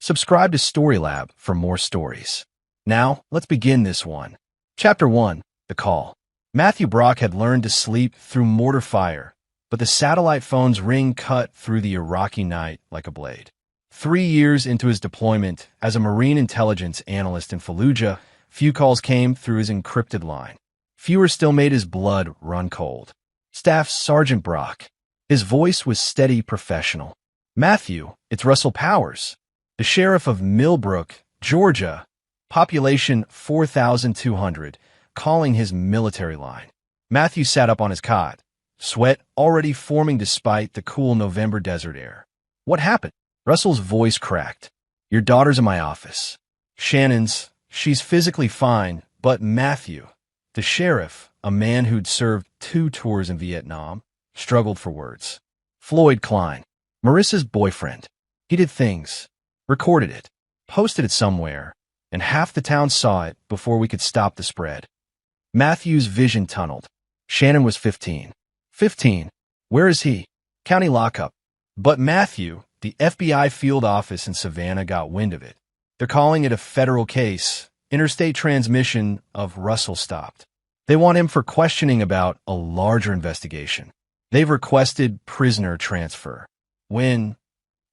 Subscribe to Storylab for more stories. Now, let's begin this one. Chapter 1. The Call. Matthew Brock had learned to sleep through mortar fire, but the satellite phone's ring cut through the Iraqi night like a blade. 3 years into his deployment as a marine intelligence analyst in Fallujah, few calls came through his encrypted line. Fewer still made his blood run cold. Staff Sergeant Brock. His voice was steady, professional. Matthew, it's Russell Powers, the sheriff of Millbrook, Georgia, population 4,200, calling his military line. Matthew sat up on his cot, sweat already forming despite the cool November desert air. What happened? Russell's voice cracked. Your daughter's in my office. Shannon's. She's physically fine, but Matthew, the sheriff, a man who'd served 2 tours in Vietnam, struggled for words. Floyd Klein, Marissa's boyfriend. He did things, recorded it, posted it somewhere, and half the town saw it before we could stop the spread. Matthew's vision tunneled. Shannon was 15. 15. Where is he? County lockup. But Matthew, the FBI field office in Savannah, got wind of it. They're calling it a federal case. Interstate transmission of Russell stopped. They want him for questioning about a larger investigation. They've requested prisoner transfer. When?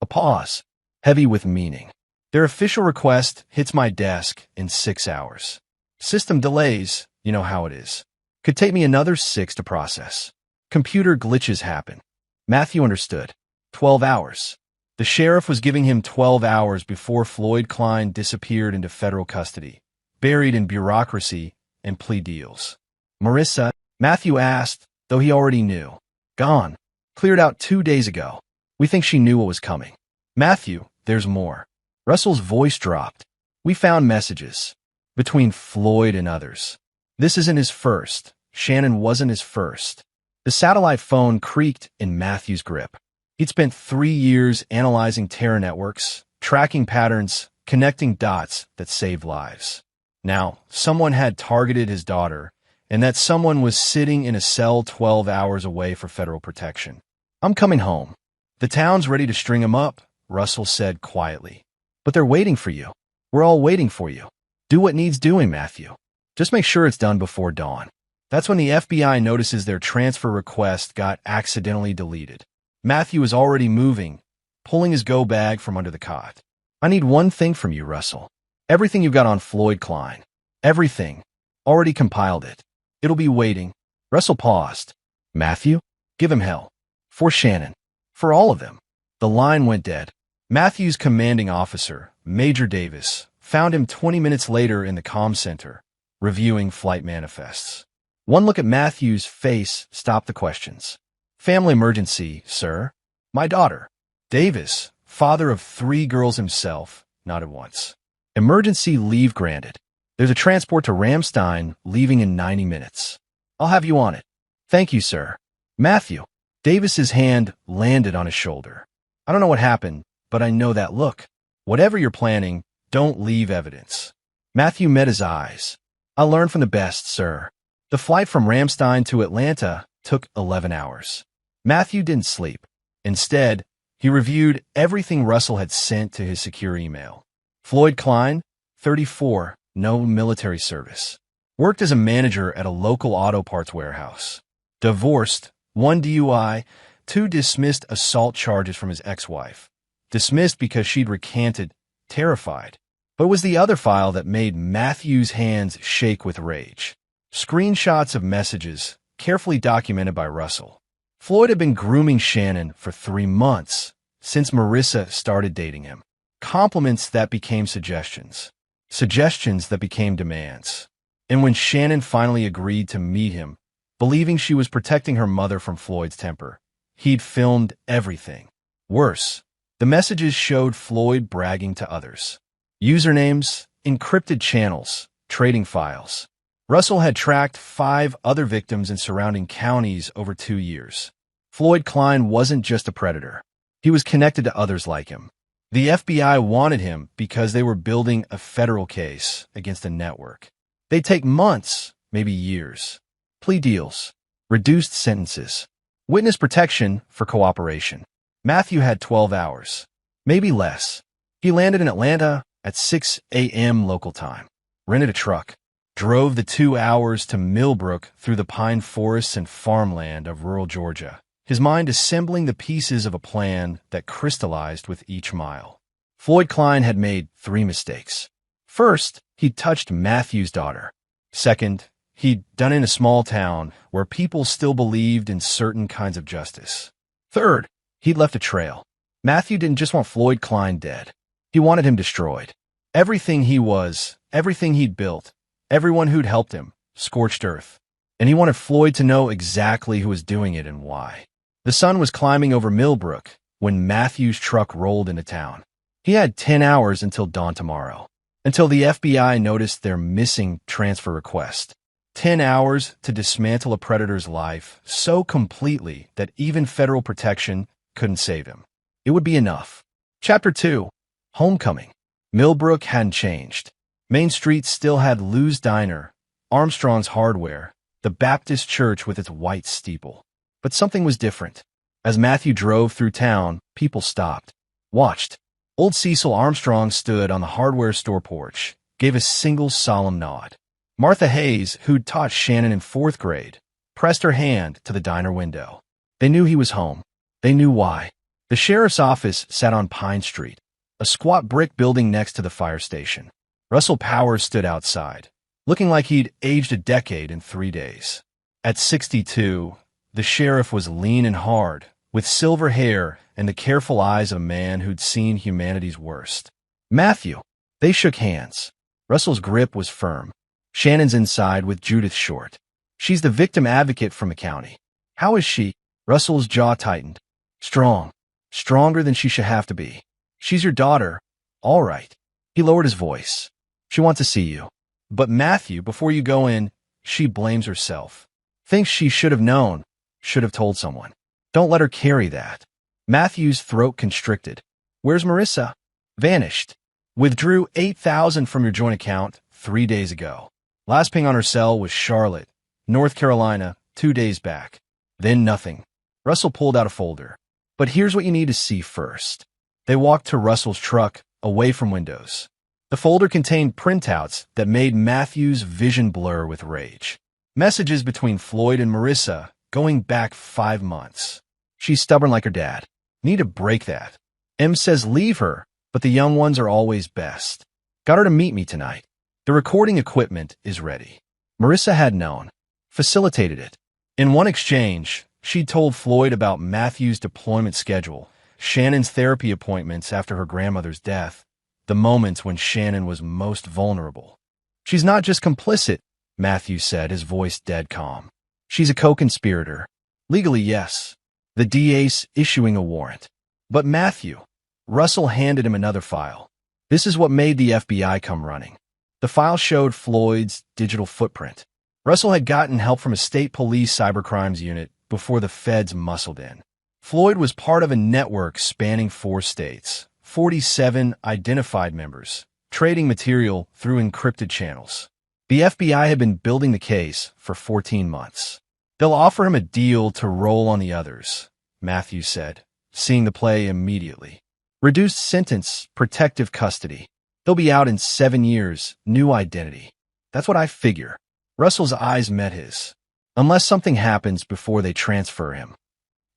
A pause, heavy with meaning. Their official request hits my desk in 6 hours. System delays, you know how it is. Could take me another 6 to process. Computer glitches happen. Matthew understood. 12 hours. The sheriff was giving him 12 hours before Floyd Klein disappeared into federal custody, buried in bureaucracy and plea deals. Marissa, Matthew asked, though he already knew. Gone. Cleared out 2 days ago. We think she knew what was coming. Matthew, there's more. Russell's voice dropped. We found messages. Between Floyd and others. This isn't his first. Shannon wasn't his first. The satellite phone creaked in Matthew's grip. He'd spent 3 years analyzing terror networks, tracking patterns, connecting dots that saved lives. Now, someone had targeted his daughter, and that someone was sitting in a cell 12 hours away for federal protection. I'm coming home. The town's ready to string him up, Russell said quietly. But they're waiting for you. We're all waiting for you. Do what needs doing, Matthew. Just make sure it's done before dawn. That's when the FBI notices their transfer request got accidentally deleted. Matthew is already moving, pulling his go bag from under the cot. I need one thing from you, Russell. Everything you've got on Floyd Klein. Everything. Already compiled it. It'll be waiting. Russell paused. Matthew? Give him hell. For Shannon. For all of them. The line went dead. Matthew's commanding officer, Major Davis, found him 20 minutes later in the comm center, reviewing flight manifests. One look at Matthew's face stopped the questions. Family emergency, sir. My daughter. Davis, father of 3 girls himself, nodded once. Emergency leave granted. There's a transport to Ramstein leaving in 90 minutes. I'll have you on it. Thank you, sir. Matthew. Davis's hand landed on his shoulder. I don't know what happened, but I know that look. Whatever you're planning, don't leave evidence. Matthew met his eyes. I learned from the best, sir. The flight from Ramstein to Atlanta took 11 hours. Matthew didn't sleep. Instead, he reviewed everything Russell had sent to his secure email. Floyd Klein, 34, no military service. Worked as a manager at a local auto parts warehouse. Divorced, 1 DUI, 2 dismissed assault charges from his ex-wife. Dismissed because she'd recanted, terrified. But it was the other file that made Matthew's hands shake with rage. Screenshots of messages, carefully documented by Russell. Floyd had been grooming Shannon for 3 months, since Marissa started dating him. Compliments that became suggestions. Suggestions that became demands. And when Shannon finally agreed to meet him, believing she was protecting her mother from Floyd's temper, he'd filmed everything. Worse, the messages showed Floyd bragging to others. Usernames, encrypted channels, trading files. Russell had tracked 5 other victims in surrounding counties over 2 years. Floyd Klein wasn't just a predator. He was connected to others like him. The FBI wanted him because they were building a federal case against a network. They'd take months, maybe years. Plea deals, reduced sentences, witness protection for cooperation. Matthew had 12 hours, maybe less. He landed in Atlanta at 6 a.m. local time, rented a truck, drove the 2 hours to Millbrook through the pine forests and farmland of rural Georgia, his mind assembling the pieces of a plan that crystallized with each mile. Floyd Klein had made 3 mistakes. First, he'd touched Matthew's daughter. Second, he'd done it in a small town where people still believed in certain kinds of justice. Third, he'd left a trail. Matthew didn't just want Floyd Klein dead. He wanted him destroyed. Everything he was, everything he'd built, everyone who'd helped him, scorched earth. And he wanted Floyd to know exactly who was doing it and why. The sun was climbing over Millbrook when Matthew's truck rolled into town. He had 10 hours until dawn tomorrow, until the FBI noticed their missing transfer request. 10 hours to dismantle a predator's life so completely that even federal protection couldn't save him. It would be enough. Chapter 2. Homecoming. Millbrook hadn't changed. Main Street still had Lou's Diner, Armstrong's Hardware, the Baptist church with its white steeple. But something was different. As Matthew drove through town, people stopped, watched. Old Cecil Armstrong stood on the hardware store porch, gave a single solemn nod. Martha Hayes, who'd taught Shannon in 4th grade, pressed her hand to the diner window. They knew he was home. They knew why. The sheriff's office sat on Pine Street, a squat brick building next to the fire station. Russell Powers stood outside, looking like he'd aged a decade in 3 days. At 62, the sheriff was lean and hard, with silver hair and the careful eyes of a man who'd seen humanity's worst. Matthew. They shook hands. Russell's grip was firm. Shannon's inside with Judith Short. She's the victim advocate from the county. How is she? Russell's jaw tightened. Strong. Stronger than she should have to be. She's your daughter. All right. He lowered his voice. She wants to see you. But Matthew, before you go in, she blames herself. Thinks she should have known. Should have told someone. Don't let her carry that. Matthew's throat constricted. Where's Marissa? Vanished. Withdrew $8,000 from your joint account 3 days ago. Last ping on her cell was Charlotte, North Carolina, 2 days back. Then nothing. Russell pulled out a folder. But here's what you need to see first. They walked to Russell's truck, away from windows. The folder contained printouts that made Matthew's vision blur with rage. Messages between Floyd and Marissa, going back 5 months. She's stubborn like her dad. Need to break that. M says leave her, but the young ones are always best. Got her to meet me tonight. The recording equipment is ready. Marissa had known. Facilitated it. In one exchange, she told Floyd about Matthew's deployment schedule, Shannon's therapy appointments after her grandmother's death, the moments when Shannon was most vulnerable. She's not just complicit, Matthew said, his voice dead calm. She's a co-conspirator. Legally, yes. The DA's issuing a warrant. But Matthew, Russell handed him another file. This is what made the FBI come running. The file showed Floyd's digital footprint. Russell had gotten help from a state police cybercrimes unit before the feds muscled in. Floyd was part of a network spanning 4 states, 47 identified members, trading material through encrypted channels. The FBI had been building the case for 14 months. They'll offer him a deal to roll on the others, Matthew said, seeing the play immediately. Reduced sentence, protective custody. They'll be out in 7 years, new identity. That's what I figure. Russell's eyes met his. Unless something happens before they transfer him.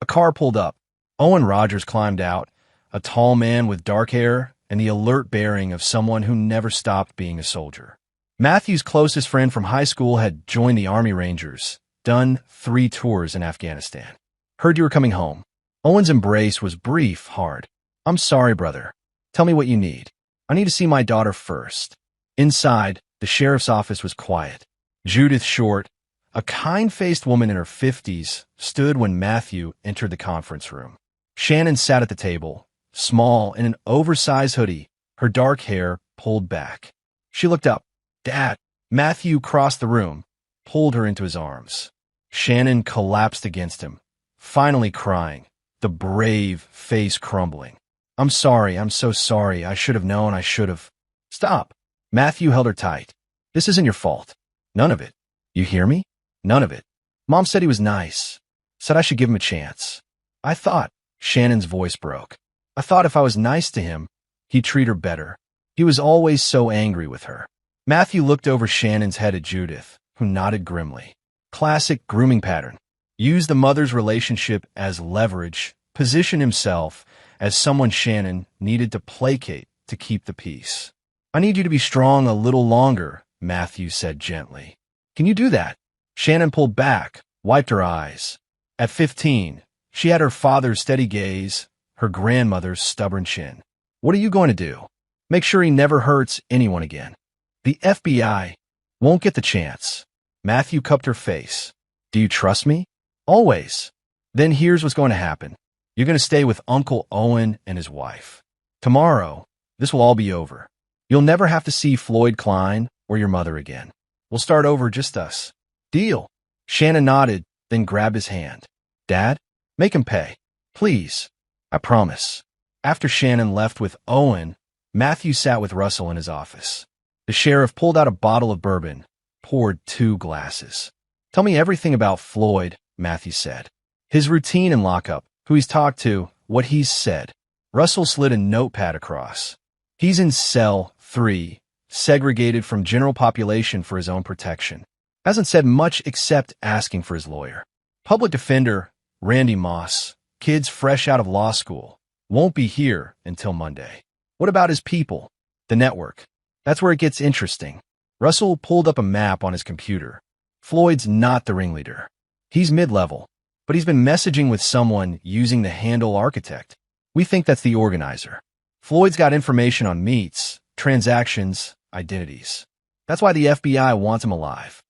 A car pulled up. Owen Rogers climbed out, a tall man with dark hair and the alert bearing of someone who never stopped being a soldier. Matthew's closest friend from high school had joined the Army Rangers, done 3 tours in Afghanistan. Heard you were coming home. Owen's embrace was brief, hard. I'm sorry, brother. Tell me what you need. I need to see my daughter first. Inside, the sheriff's office was quiet. Judith Short, a kind-faced woman in her 50s, stood when Matthew entered the conference room. Shannon sat at the table, small in an oversized hoodie, her dark hair pulled back. She looked up. Dad. Matthew crossed the room, pulled her into his arms. Shannon collapsed against him, finally crying, the brave face crumbling. I'm sorry, I'm so sorry. I should have known, I should have. Stop. Matthew held her tight. This isn't your fault. None of it. You hear me? None of it. Mom said he was nice. Said I should give him a chance. I thought, Shannon's voice broke. I thought if I was nice to him, He'd treat her better. He was always so angry with her. Matthew looked over Shannon's head at Judith, who nodded grimly. Classic grooming pattern. Use the mother's relationship as leverage, position himself as someone Shannon needed to placate to keep the peace. I need you to be strong a little longer, Matthew said gently. Can you do that? Shannon pulled back, wiped her eyes. At 15, she had her father's steady gaze, her grandmother's stubborn chin. What are you going to do? Make sure he never hurts anyone again. The FBI won't get the chance. Matthew cupped her face. Do you trust me? Always. Then here's what's going to happen. You're going to stay with Uncle Owen and his wife. Tomorrow, this will all be over. You'll never have to see Floyd Klein or your mother again. We'll start over, just us. Deal. Shannon nodded, then grabbed his hand. Dad, make him pay. Please. I promise. After Shannon left with Owen, Matthew sat with Russell in his office. The sheriff pulled out a bottle of bourbon, poured 2 glasses. Tell me everything about Floyd, Matthew said. His routine in lockup, who he's talked to, what he's said. Russell slid a notepad across. He's in cell 3, segregated from general population for his own protection. Hasn't said much except asking for his lawyer. Public defender, Randy Moss, kids fresh out of law school, won't be here until Monday. What about his people? The network. That's where it gets interesting. Russell pulled up a map on his computer. Floyd's not the ringleader. He's mid-level, but he's been messaging with someone using the handle architect. We think that's the organizer. Floyd's got information on meets, transactions, identities. That's why the FBI wants him alive.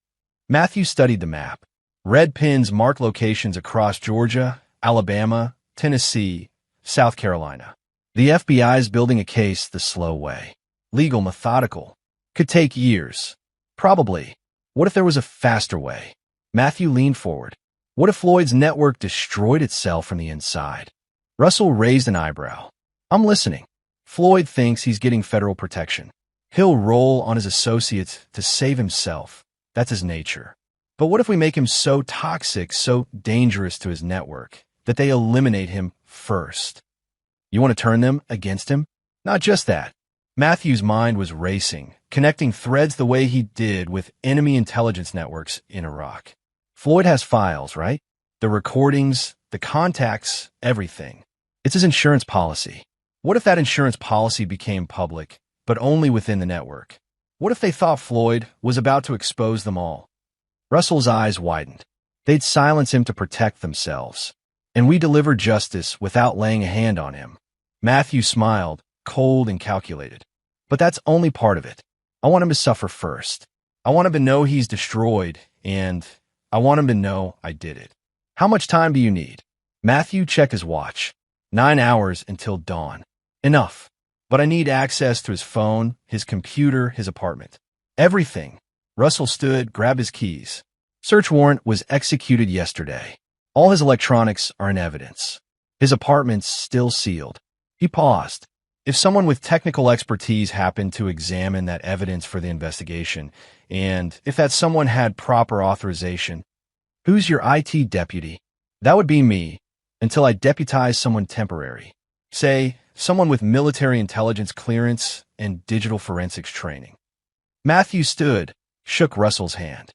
Matthew studied the map. Red pins mark locations across Georgia, Alabama, Tennessee, South Carolina. The FBI's building a case the slow way. Legal, methodical. Could take years. Probably. What if there was a faster way? Matthew leaned forward. What if Floyd's network destroyed itself from the inside? Russell raised an eyebrow. I'm listening. Floyd thinks he's getting federal protection. He'll roll on his associates to save himself. That's his nature. But what if we make him so toxic, so dangerous to his network, that they eliminate him first? You want to turn them against him? Not just that. Matthew's mind was racing, connecting threads the way he did with enemy intelligence networks in Iraq. Floyd has files, right? The recordings, the contacts, everything. It's his insurance policy. What if that insurance policy became public, but only within the network? What if they thought Floyd was about to expose them all? Russell's eyes widened. They'd silence him to protect themselves. And we deliver justice without laying a hand on him. Matthew smiled, cold and calculated. But that's only part of it. I want him to suffer first. I want him to know he's destroyed, and I want him to know I did it. How much time do you need? Matthew checked his watch. 9 hours until dawn. Enough. But I need access to his phone, his computer, his apartment. Everything. Russell stood, grabbed his keys. Search warrant was executed yesterday. All his electronics are in evidence. His apartment's still sealed. He paused. If someone with technical expertise happened to examine that evidence for the investigation, and if that someone had proper authorization, who's your IT deputy? That would be me, until I deputize someone temporary. Say, someone with military intelligence clearance and digital forensics training. Matthew stood, shook Russell's hand.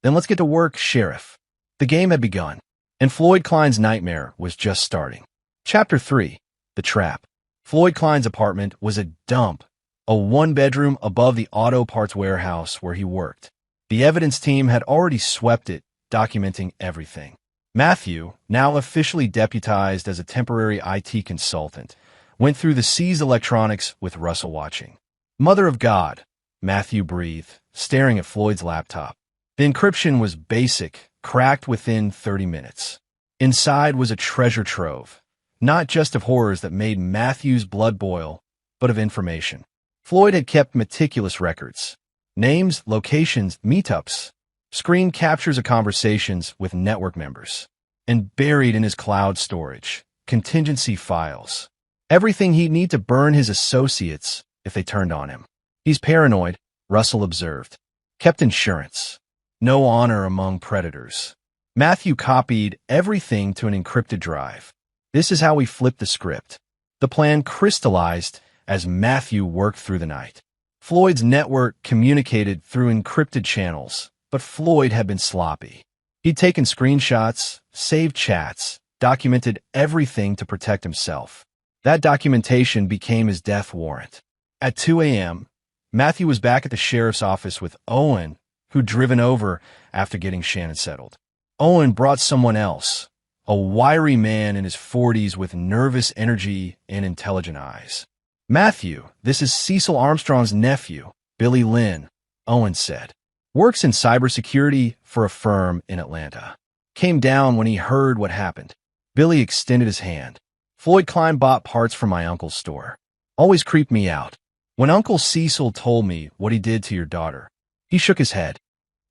Then let's get to work, Sheriff. The game had begun, and Floyd Klein's nightmare was just starting. Chapter 3. The Trap. Floyd Klein's apartment was a dump, a one-bedroom above the auto parts warehouse where he worked. The evidence team had already swept it, documenting everything. Matthew, now officially deputized as a temporary IT consultant, went through the seized electronics with Russell watching. Mother of God, Matthew breathed, staring at Floyd's laptop. The encryption was basic, cracked within 30 minutes. Inside was a treasure trove, not just of horrors that made Matthew's blood boil, but of information. Floyd had kept meticulous records. Names, locations, meetups, screen captures of conversations with network members, and buried in his cloud storage, contingency files. Everything he'd need to burn his associates if they turned on him. He's paranoid, Russell observed. Kept insurance. No honor among predators. Matthew copied everything to an encrypted drive. This is how we flipped the script. The plan crystallized as Matthew worked through the night. Floyd's network communicated through encrypted channels, but Floyd had been sloppy. He'd taken screenshots, saved chats, documented everything to protect himself. That documentation became his death warrant. At 2 a.m., Matthew was back at the sheriff's office with Owen, who'd driven over after getting Shannon settled. Owen brought someone else, a wiry man in his 40s with nervous energy and intelligent eyes. "Matthew, this is Cecil Armstrong's nephew, Billy Lynn," Owen said. "Works in cybersecurity for a firm in Atlanta. Came down when he heard what happened." Billy extended his hand. "Floyd Klein bought parts from my uncle's store. Always creeped me out. When Uncle Cecil told me what he did to your daughter, he shook his head.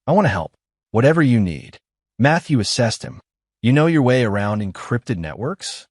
I want to help. Whatever you need." Matthew assessed him. "You know your way around encrypted networks?"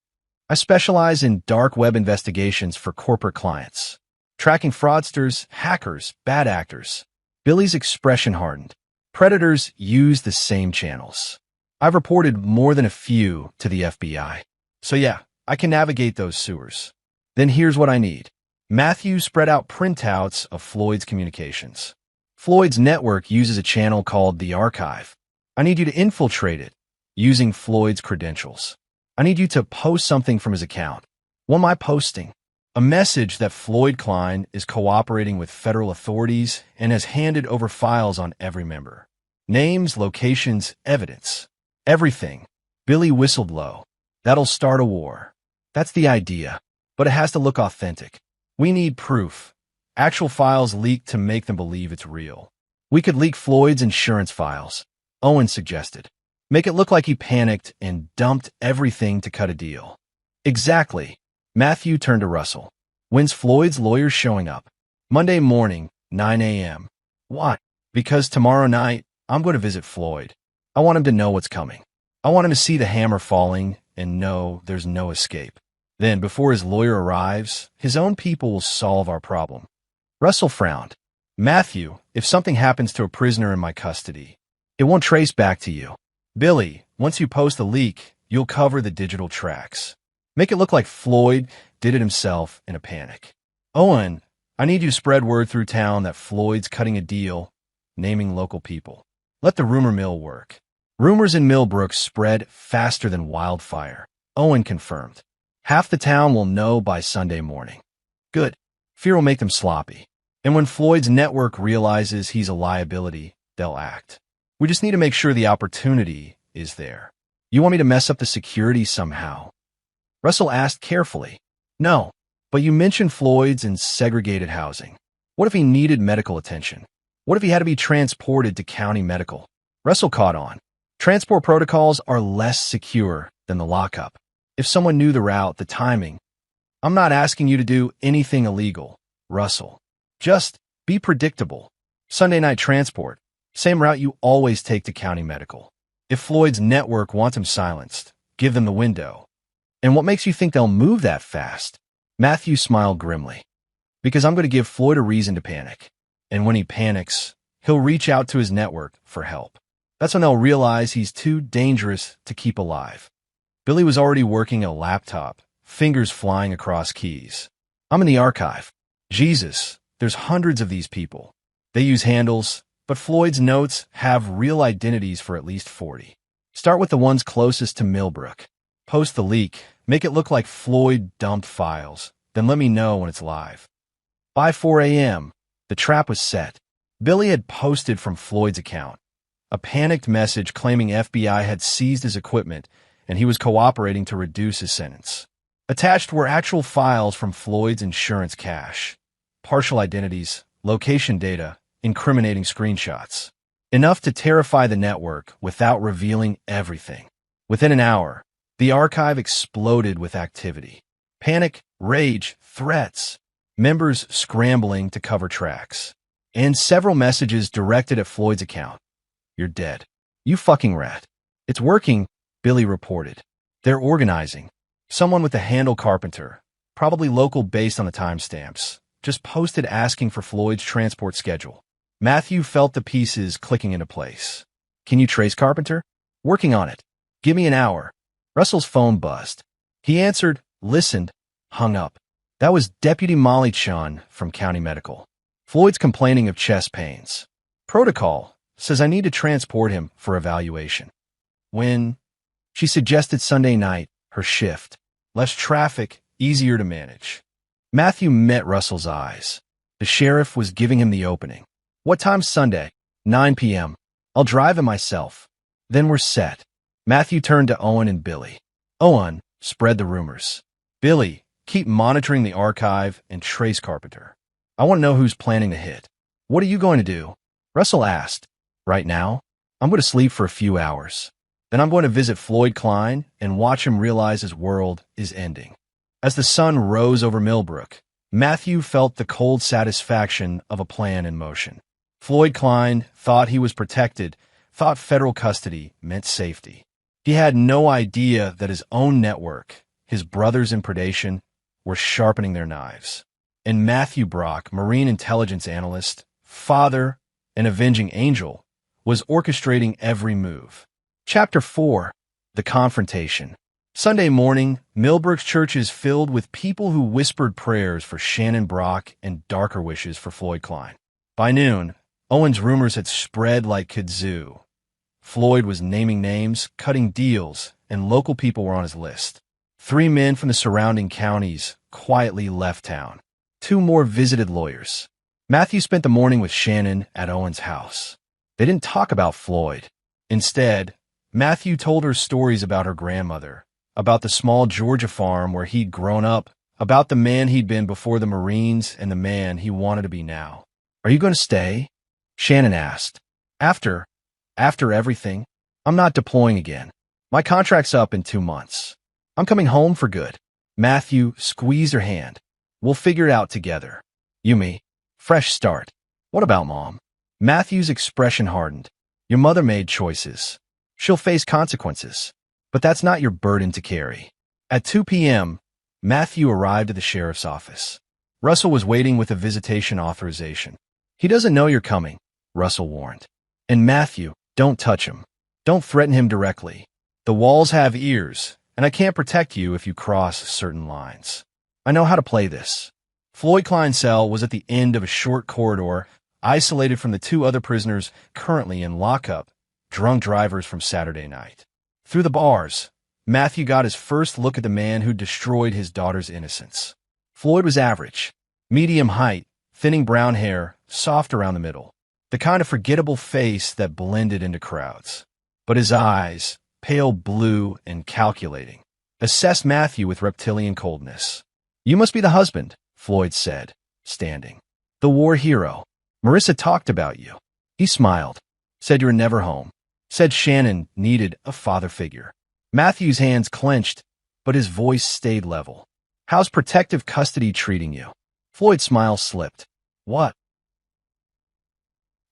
"I specialize in dark web investigations for corporate clients, tracking fraudsters, hackers, bad actors." Billy's expression hardened. "Predators use the same channels. I've reported more than a few to the FBI. So yeah, I can navigate those sewers." "Then here's what I need." Matthew spread out printouts of Floyd's communications. "Floyd's network uses a channel called the Archive. I need you to infiltrate it using Floyd's credentials. I need you to post something from his account." "What am I posting?" "A message that Floyd Klein is cooperating with federal authorities and has handed over files on every member. Names, locations, evidence. Everything." Billy whistled low. "That'll start a war." "That's the idea, but it has to look authentic. We need proof. Actual files leaked to make them believe it's real." "We could leak Floyd's insurance files," Owen suggested. "Make it look like he panicked and dumped everything to cut a deal." "Exactly." Matthew turned to Russell. "When's Floyd's lawyer showing up?" "Monday morning, 9 a.m. "Why?" "Because tomorrow night, I'm going to visit Floyd. I want him to know what's coming. I want him to see the hammer falling and know there's no escape. Then, before his lawyer arrives, his own people will solve our problem." Russell frowned. "Matthew, if something happens to a prisoner in my custody, it won't trace back to you. Billy, once you post the leak, you'll cover the digital tracks. Make it look like Floyd did it himself in a panic. Owen, I need you to spread word through town that Floyd's cutting a deal, naming local people. Let the rumor mill work." Rumors in Millbrook spread faster than wildfire, Owen confirmed. "Half the town will know by Sunday morning." "Good. Fear will make them sloppy. And when Floyd's network realizes he's a liability, they'll act. We just need to make sure the opportunity is there." "You want me to mess up the security somehow?" Russell asked carefully. "No, but you mentioned Floyd's in segregated housing. What if he needed medical attention? What if he had to be transported to county medical?" Russell caught on. "Transport protocols are less secure than the lockup. If someone knew the route, the timing." "I'm not asking you to do anything illegal, Russell. Just be predictable. Sunday night transport, same route you always take to county medical. If Floyd's network wants him silenced, give them the window." "And what makes you think they'll move that fast?" Matthew smiled grimly. "Because I'm going to give Floyd a reason to panic. And when he panics, he'll reach out to his network for help. That's when they'll realize he's too dangerous to keep alive." Billy was already working a laptop, fingers flying across keys. "I'm in the Archive. Jesus, there's hundreds of these people. They use handles, but Floyd's notes have real identities for at least 40. Start with the ones closest to Millbrook. Post the leak, make it look like Floyd dumped files, then let me know when it's live." By 4 a.m., the trap was set. Billy had posted from Floyd's account a panicked message claiming FBI had seized his equipment and he was cooperating to reduce his sentence. Attached were actual files from Floyd's insurance cash, partial identities, location data, incriminating screenshots. Enough to terrify the network without revealing everything. Within an hour, the archive exploded with activity. Panic, rage, threats. Members scrambling to cover tracks. And several messages directed at Floyd's account. "You're dead. You fucking rat." "It's working," Billy reported. "They're organizing. Someone with a handle carpenter, probably local based on the timestamps, just posted asking for Floyd's transport schedule." Matthew felt the pieces clicking into place. "Can you trace Carpenter?" "Working on it. Give me an hour." Russell's phone buzzed. He answered, listened, hung up. That was Deputy Molly Chun from County Medical. Floyd's complaining of chest pains. Protocol says I need to transport him for evaluation. When? She suggested Sunday night, her shift. Less traffic, easier to manage. Matthew met Russell's eyes. The sheriff was giving him the opening. What time's Sunday? 9 p.m. I'll drive him myself. Then we're set. Matthew turned to Owen and Billy. Owen, spread the rumors. Billy, keep monitoring the archive and trace Carpenter. I want to know who's planning the hit. What are you going to do? Russell asked. Right now, I'm going to sleep for a few hours. Then I'm going to visit Floyd Klein and watch him realize his world is ending. As the sun rose over Millbrook, Matthew felt the cold satisfaction of a plan in motion. Floyd Klein thought he was protected, thought federal custody meant safety. He had no idea that his own network, his brothers in predation, were sharpening their knives. And Matthew Brock, Marine intelligence analyst, father, and avenging angel, was orchestrating every move. Chapter 4. The Confrontation. Sunday morning, Millbrook's church is filled with people who whispered prayers for Shannon Brock and darker wishes for Floyd Klein. By noon, Owen's rumors had spread like kudzu. Floyd was naming names, cutting deals, and local people were on his list. 3 men from the surrounding counties quietly left town. 2 more visited lawyers. Matthew spent the morning with Shannon at Owen's house. They didn't talk about Floyd. Instead, Matthew told her stories about her grandmother, about the small Georgia farm where he'd grown up, about the man he'd been before the Marines and the man he wanted to be now. Are you going to stay? Shannon asked. After everything, I'm not deploying again. My contract's up in 2 months. I'm coming home for good. Matthew squeezed her hand. We'll figure it out together. Yumi, fresh start. What about Mom? Matthew's expression hardened. Your mother made choices. She'll face consequences. But that's not your burden to carry. At 2 p.m., Matthew arrived at the sheriff's office. Russell was waiting with a visitation authorization. He doesn't know you're coming, Russell warned. And Matthew, don't touch him. Don't threaten him directly. The walls have ears, and I can't protect you if you cross certain lines. I know how to play this. Floyd Klein's cell was at the end of a short corridor, isolated from the 2 other prisoners currently in lockup, drunk drivers from Saturday night. Through the bars, Matthew got his first look at the man who destroyed his daughter's innocence. Floyd was average, medium height, thinning brown hair, soft around the middle, the kind of forgettable face that blended into crowds. But his eyes, pale blue and calculating, assessed Matthew with reptilian coldness. You must be the husband, Floyd said, standing. The war hero. Marissa talked about you. He smiled, said you were never home, said Shannon needed a father figure. Matthew's hands clenched, but his voice stayed level. How's protective custody treating you? Floyd's smile slipped. What?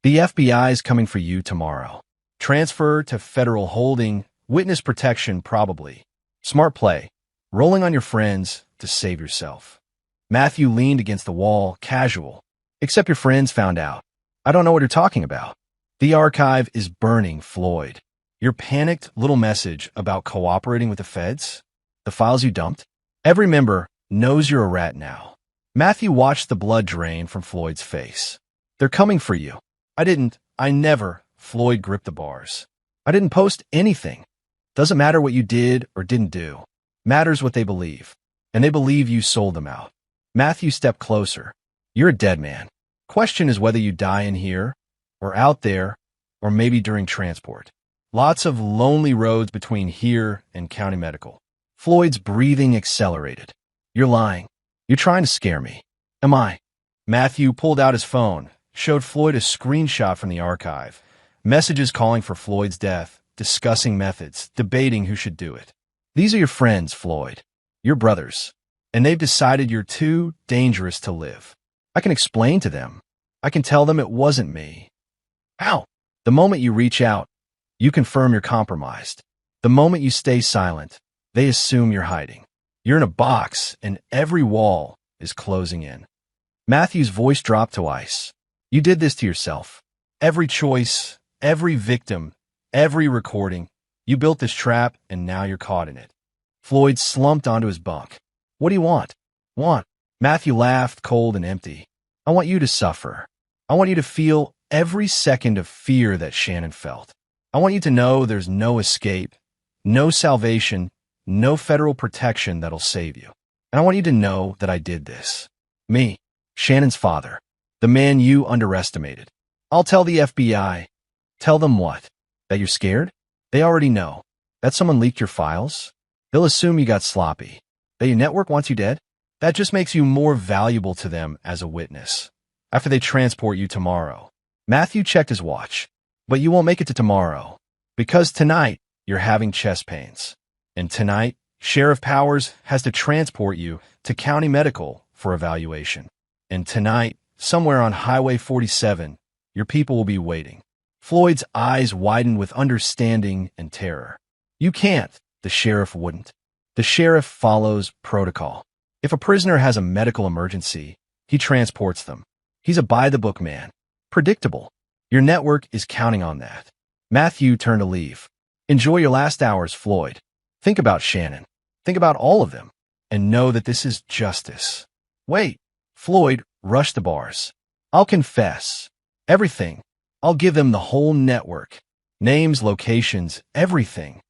The FBI's coming for you tomorrow. Transfer to federal holding, witness protection probably. Smart play. Rolling on your friends to save yourself. Matthew leaned against the wall, casual. Except your friends found out. I don't know what you're talking about. The archive is burning, Floyd. Your panicked little message about cooperating with the feds? The files you dumped? Every member knows you're a rat now. Matthew watched the blood drain from Floyd's face. They're coming for you. I never, Floyd gripped the bars. I didn't post anything. Doesn't matter what you did or didn't do. Matters what they believe. And they believe you sold them out. Matthew stepped closer. You're a dead man. Question is whether you die in here, or out there, or maybe during transport. Lots of lonely roads between here and County Medical. Floyd's breathing accelerated. You're lying. You're trying to scare me. Am I? Matthew pulled out his phone, showed Floyd a screenshot from the archive. Messages calling for Floyd's death, discussing methods, debating who should do it. These are your friends, Floyd. Your brothers. And they've decided you're too dangerous to live. I can explain to them. I can tell them it wasn't me. Ow! The moment you reach out, you confirm you're compromised. The moment you stay silent, they assume you're hiding. You're in a box, and every wall is closing in. Matthew's voice dropped to ice. You did this to yourself. Every choice, every victim, every recording. You built this trap, and now you're caught in it. Floyd slumped onto his bunk. What do you want? Want? Matthew laughed, cold and empty. I want you to suffer. I want you to feel every second of fear that Shannon felt. I want you to know there's no escape, no salvation, no federal protection that'll save you. And I want you to know that I did this. Me, Shannon's father, the man you underestimated. I'll tell the FBI. Tell them what? That you're scared? They already know. That someone leaked your files? They'll assume you got sloppy. That your network wants you dead? That just makes you more valuable to them as a witness. After they transport you tomorrow. Matthew checked his watch. But you won't make it to tomorrow. Because tonight, you're having chest pains. And tonight, Sheriff Powers has to transport you to County Medical for evaluation. And tonight, somewhere on Highway 47, your people will be waiting. Floyd's eyes widened with understanding and terror. You can't. The sheriff wouldn't. The sheriff follows protocol. If a prisoner has a medical emergency, he transports them. He's a by-the-book man. Predictable. Your network is counting on that. Matthew turned to leave. Enjoy your last hours, Floyd. Think about Shannon. Think about all of them. And know that this is justice. Wait. Floyd rushed the bars. I'll confess. Everything. I'll give them the whole network. Names, locations, everything.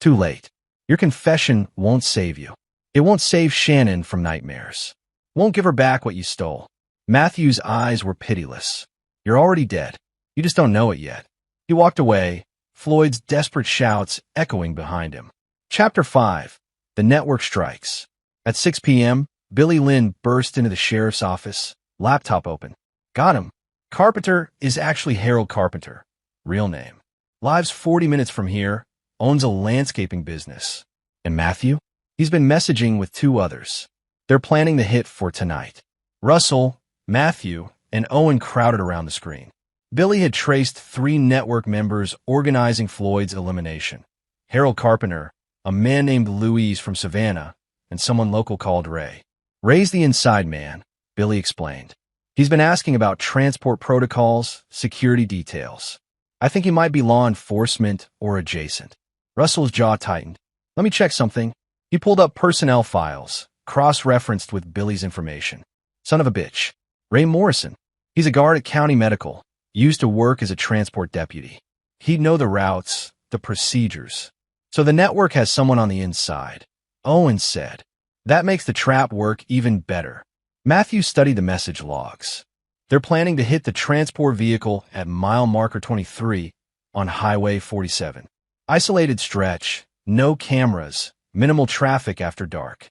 Too late. Your confession won't save you. It won't save Shannon from nightmares. Won't give her back what you stole. Matthew's eyes were pitiless. You're already dead. You just don't know it yet. He walked away, Floyd's desperate shouts echoing behind him. Chapter 5. The Network Strikes. At 6 p.m., Billy Lynn burst into the sheriff's office, laptop open. Got him. Carpenter is actually Harold Carpenter. Real name. Lives 40 minutes from here, owns a landscaping business. And Matthew? He's been messaging with 2 others. They're planning the hit for tonight. Russell, Matthew, and Owen crowded around the screen. Billy had traced 3 network members organizing Floyd's elimination. Harold Carpenter, a man named Louise from Savannah, and someone local called Ray. Ray's the inside man, Billy explained. He's been asking about transport protocols, security details. I think he might be law enforcement or adjacent. Russell's jaw tightened. Let me check something. He pulled up personnel files, cross-referenced with Billy's information. Son of a bitch. Ray Morrison. He's a guard at County Medical. Used to work as a transport deputy. He'd know the routes, the procedures. So the network has someone on the inside. Owen said. That makes the trap work even better. Matthew studied the message logs. They're planning to hit the transport vehicle at mile marker 23 on Highway 47. Isolated stretch, no cameras, minimal traffic after dark.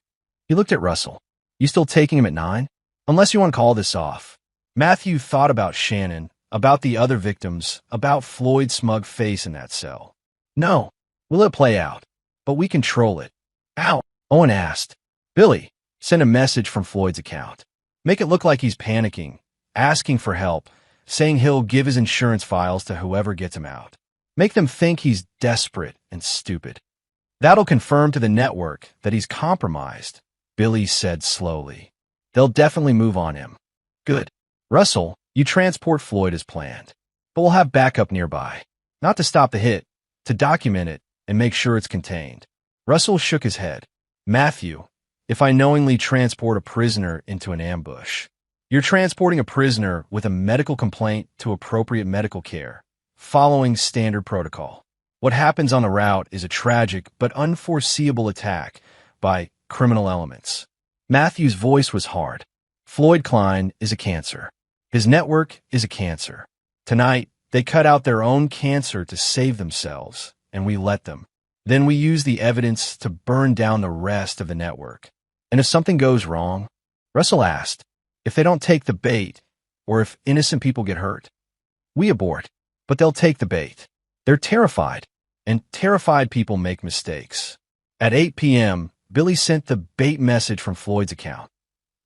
He looked at Russell. You still taking him at 9? Unless you want to call this off. Matthew thought about Shannon, about the other victims, about Floyd's smug face in that cell. No, we'll let it play out, but we control it. Ow, Owen asked. Billy, send a message from Floyd's account. Make it look like he's panicking, asking for help, saying he'll give his insurance files to whoever gets him out. Make them think he's desperate and stupid. That'll confirm to the network that he's compromised, Billy said slowly. They'll definitely move on him. Good. Russell, you transport Floyd as planned, but we'll have backup nearby. Not to stop the hit, to document it and make sure it's contained. Russell shook his head. Matthew, if I knowingly transport a prisoner into an ambush, you're transporting a prisoner with a medical complaint to appropriate medical care, following standard protocol. What happens on the route is a tragic but unforeseeable attack by criminal elements. Matthew's voice was hard. Floyd Klein is a cancer. His network is a cancer. Tonight, they cut out their own cancer to save themselves, and we let them. Then we use the evidence to burn down the rest of the network. And if something goes wrong, Russell asked, if they don't take the bait, or if innocent people get hurt, we abort, but they'll take the bait. They're terrified, and terrified people make mistakes. At 8 p.m., Billy sent the bait message from Floyd's account.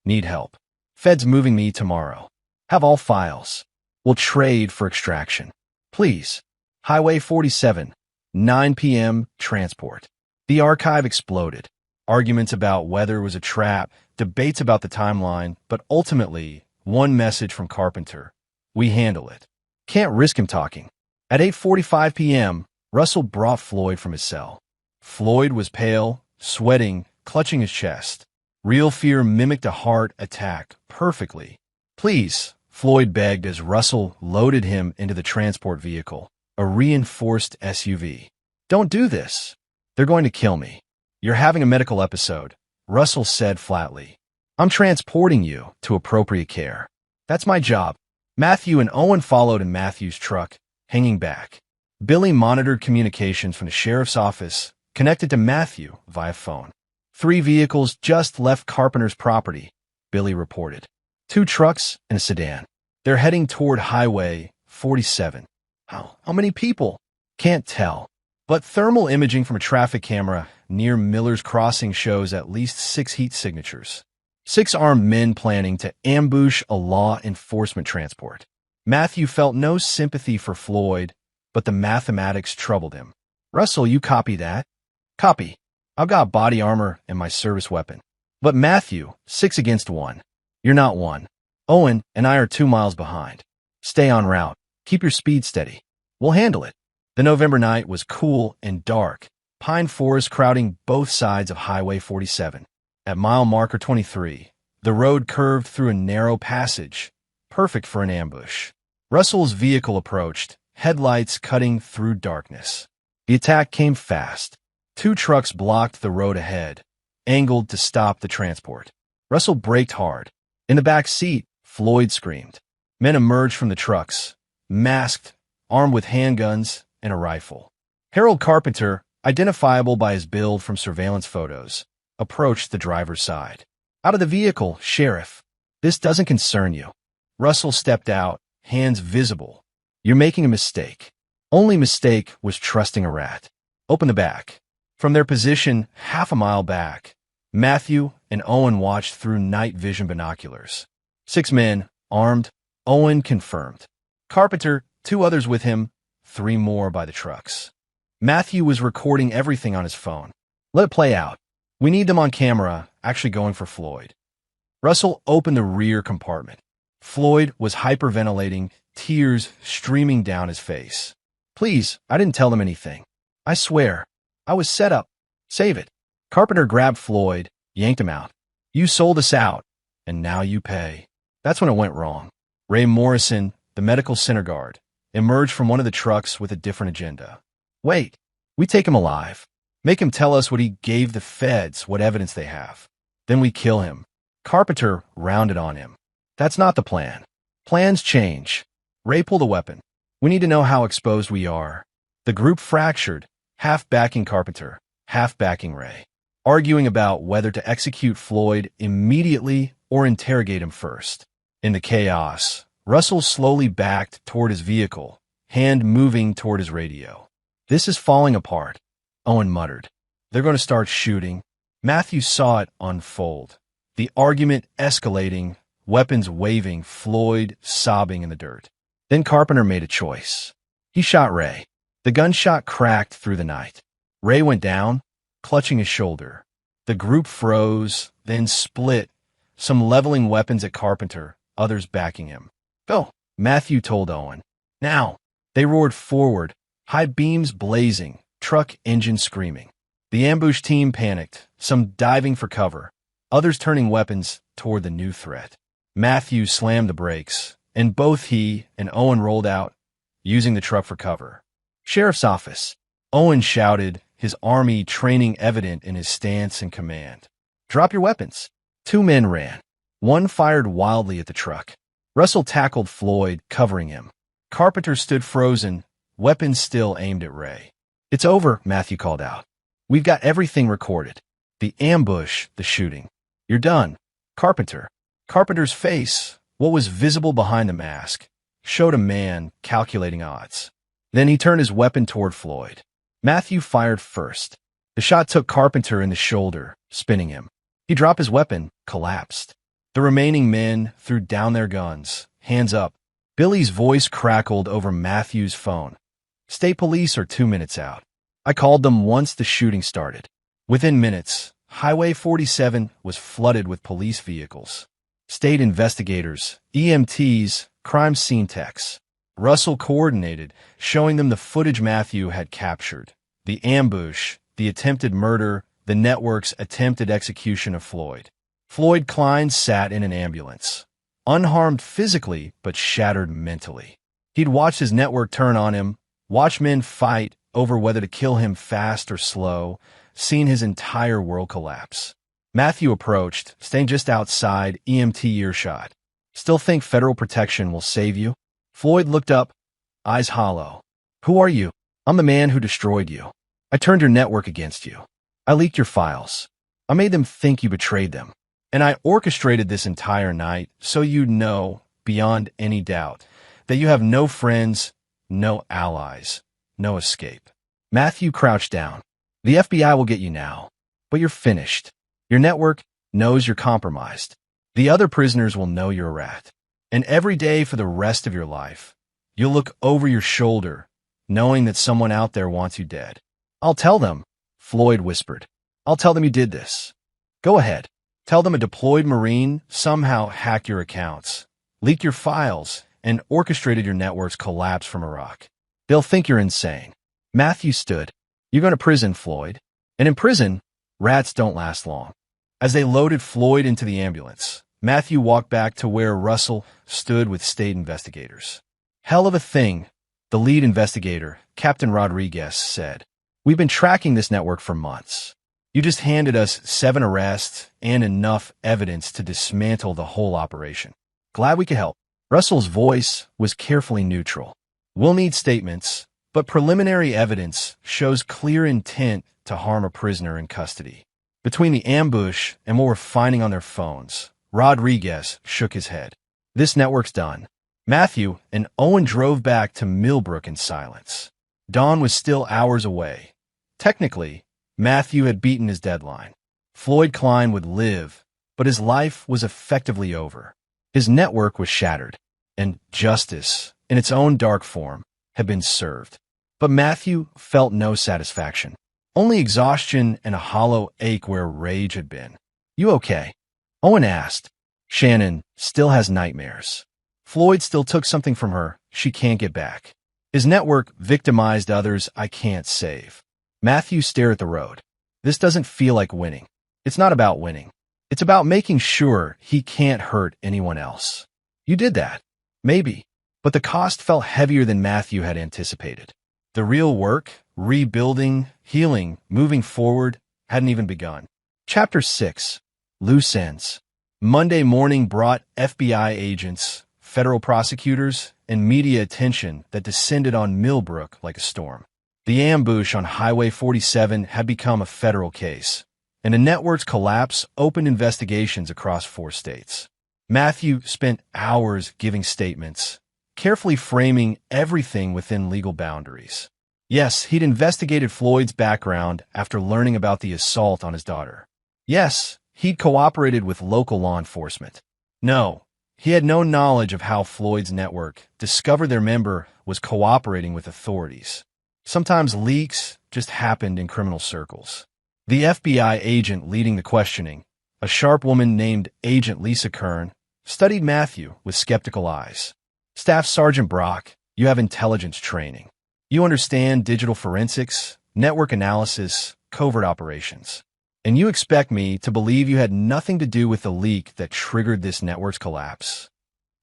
Need help. Fed's moving me tomorrow. Have all files. We'll trade for extraction. Please. Highway 47, 9 p.m. transport. The archive exploded. Arguments about whether it was a trap, debates about the timeline, but ultimately, one message from Carpenter. We handle it. Can't risk him talking. At 8:45 p.m., Russell brought Floyd from his cell. Floyd was pale, sweating, clutching his chest. Real fear mimicked a heart attack perfectly. "Please," Floyd begged as Russell loaded him into the transport vehicle, a reinforced SUV. "Don't do this. They're going to kill me." "You're having a medical episode," Russell said flatly. "I'm transporting you to appropriate care. That's my job." Matthew and Owen followed in Matthew's truck, hanging back. Billy monitored communications from the sheriff's office, connected to Matthew via phone. 3 vehicles just left Carpenter's property, Billy reported. 2 trucks and a sedan. They're heading toward Highway 47. How many people? Can't tell. But thermal imaging from a traffic camera near Miller's Crossing shows at least 6 heat signatures. 6 armed men planning to ambush a law enforcement transport. Matthew felt no sympathy for Floyd, but the mathematics troubled him. "Russell, you copy that?" "Copy. I've got body armor and my service weapon." "But Matthew, 6 against 1. You're not 1. Owen and I are 2 miles behind. Stay en route. Keep your speed steady. We'll handle it." The November night was cool and dark, pine forest crowding both sides of Highway 47. At mile marker 23, the road curved through a narrow passage, perfect for an ambush. Russell's vehicle approached, headlights cutting through darkness. The attack came fast. 2 trucks blocked the road ahead, angled to stop the transport. Russell braked hard. In the back seat, Floyd screamed. Men emerged from the trucks, masked, armed with handguns and a rifle. Harold Carpenter, identifiable by his build from surveillance photos, approached the driver's side. "Out of the vehicle, Sheriff. This doesn't concern you." Russell stepped out, hands visible. "You're making a mistake." Only mistake was trusting a rat. "Open the back." From their position half a mile back, Matthew and Owen watched through night vision binoculars. 6 men, armed. Owen confirmed. Carpenter, 2 others with him, 3 more by the trucks. Matthew was recording everything on his phone. "Let it play out. We need them on camera, actually going for Floyd." Russell opened the rear compartment. Floyd was hyperventilating, tears streaming down his face. "Please, I didn't tell them anything. I swear. I was set up. Save it." Carpenter grabbed Floyd, yanked him out. "You sold us out, and now you pay." That's when it went wrong. Ray Morrison, the medical center guard, emerged from one of the trucks with a different agenda. "Wait, we take him alive. Make him tell us what he gave the feds, what evidence they have. Then we kill him." Carpenter rounded on him. "That's not the plan. Plans change." Ray pulled a weapon. "We need to know how exposed we are." The group fractured, half backing Carpenter, half backing Ray, arguing about whether to execute Floyd immediately or interrogate him first. In the chaos, Russell slowly backed toward his vehicle, hand moving toward his radio. "This is falling apart," Owen muttered. "They're going to start shooting." Matthew saw it unfold. The argument escalating, weapons waving, Floyd sobbing in the dirt. Then Carpenter made a choice. He shot Ray. The gunshot cracked through the night. Ray went down, clutching his shoulder. The group froze, then split, some leveling weapons at Carpenter, others backing him. "Go," Matthew told Owen. "Now." They roared forward, high beams blazing, truck engine screaming. The ambush team panicked, some diving for cover, others turning weapons toward the new threat. Matthew slammed the brakes, and both he and Owen rolled out, using the truck for cover. "Sheriff's office," Owen shouted, his army training evident in his stance and command. "Drop your weapons." 2 men ran. 1 fired wildly at the truck. Russell tackled Floyd, covering him. Carpenter stood frozen, weapons still aimed at Ray. "It's over," Matthew called out. "We've got everything recorded. The ambush, the shooting. You're done." Carpenter's face, what was visible behind the mask, showed a man calculating odds. Then he turned his weapon toward Floyd. Matthew fired first. The shot took Carpenter in the shoulder, spinning him. He dropped his weapon, collapsed. The remaining men threw down their guns, hands up. Billy's voice crackled over Matthew's phone. "State police are 2 minutes out. I called them once the shooting started." Within minutes, Highway 47 was flooded with police vehicles. State investigators, EMTs, crime scene techs. Russell coordinated, showing them the footage Matthew had captured. The ambush, the attempted murder, the network's attempted execution of Floyd. Floyd Klein sat in an ambulance, unharmed physically but shattered mentally. He'd watched his network turn on him, watched men fight over whether to kill him fast or slow, seen his entire world collapse. Matthew approached, staying just outside EMT earshot. "Still think federal protection will save you?" Floyd looked up, eyes hollow. "Who are you?" "I'm the man who destroyed you. I turned your network against you. I leaked your files. I made them think you betrayed them. And I orchestrated this entire night so you know, beyond any doubt, that you have no friends, no allies, no escape." Matthew crouched down. "The FBI will get you now, but you're finished. Your network knows you're compromised. The other prisoners will know you're a rat. And every day for the rest of your life, you'll look over your shoulder, knowing that someone out there wants you dead." "I'll tell them," Floyd whispered. "I'll tell them you did this. Go ahead. Tell them a deployed Marine somehow hacked your accounts, leaked your files, and orchestrated your network's collapse from Iraq. They'll think you're insane." Matthew stood. "You're going to prison, Floyd. And in prison, rats don't last long." As they loaded Floyd into the ambulance, Matthew walked back to where Russell stood with state investigators. "Hell of a thing," the lead investigator, Captain Rodriguez, said. "We've been tracking this network for months. You just handed us 7 arrests and enough evidence to dismantle the whole operation. Glad we could help." Russell's voice was carefully neutral. "We'll need statements, but preliminary evidence shows clear intent to harm a prisoner in custody." Between the ambush and what we're finding on their phones, Rodriguez shook his head. "This network's done." Matthew and Owen drove back to Millbrook in silence. Dawn was still hours away. Technically, Matthew had beaten his deadline. Floyd Klein would live, but his life was effectively over. His network was shattered, and justice, in its own dark form, had been served. But Matthew felt no satisfaction. Only exhaustion and a hollow ache where rage had been. "You okay?" Owen asked. "Shannon still has nightmares. Floyd still took something from her she can't get back. His network victimized others I can't save." Matthew stared at the road. "This doesn't feel like winning. It's not about winning. It's about making sure he can't hurt anyone else." "You did that." "Maybe. But the cost felt heavier than Matthew had anticipated. The real work, rebuilding, healing, moving forward, hadn't even begun." Chapter 6. Loose Ends. Monday morning brought FBI agents, federal prosecutors, and media attention that descended on Millbrook like a storm. The ambush on Highway 47 had become a federal case, and the network's collapse opened investigations across 4 states. Matthew spent hours giving statements, carefully framing everything within legal boundaries. Yes, he'd investigated Floyd's background after learning about the assault on his daughter. Yes, he'd cooperated with local law enforcement. No, he had no knowledge of how Floyd's network discovered their member was cooperating with authorities. Sometimes leaks just happened in criminal circles. The FBI agent leading the questioning, a sharp woman named Agent Lisa Kern, studied Matthew with skeptical eyes. "Staff Sergeant Brock, you have intelligence training. You understand digital forensics, network analysis, covert operations. And you expect me to believe you had nothing to do with the leak that triggered this network's collapse?"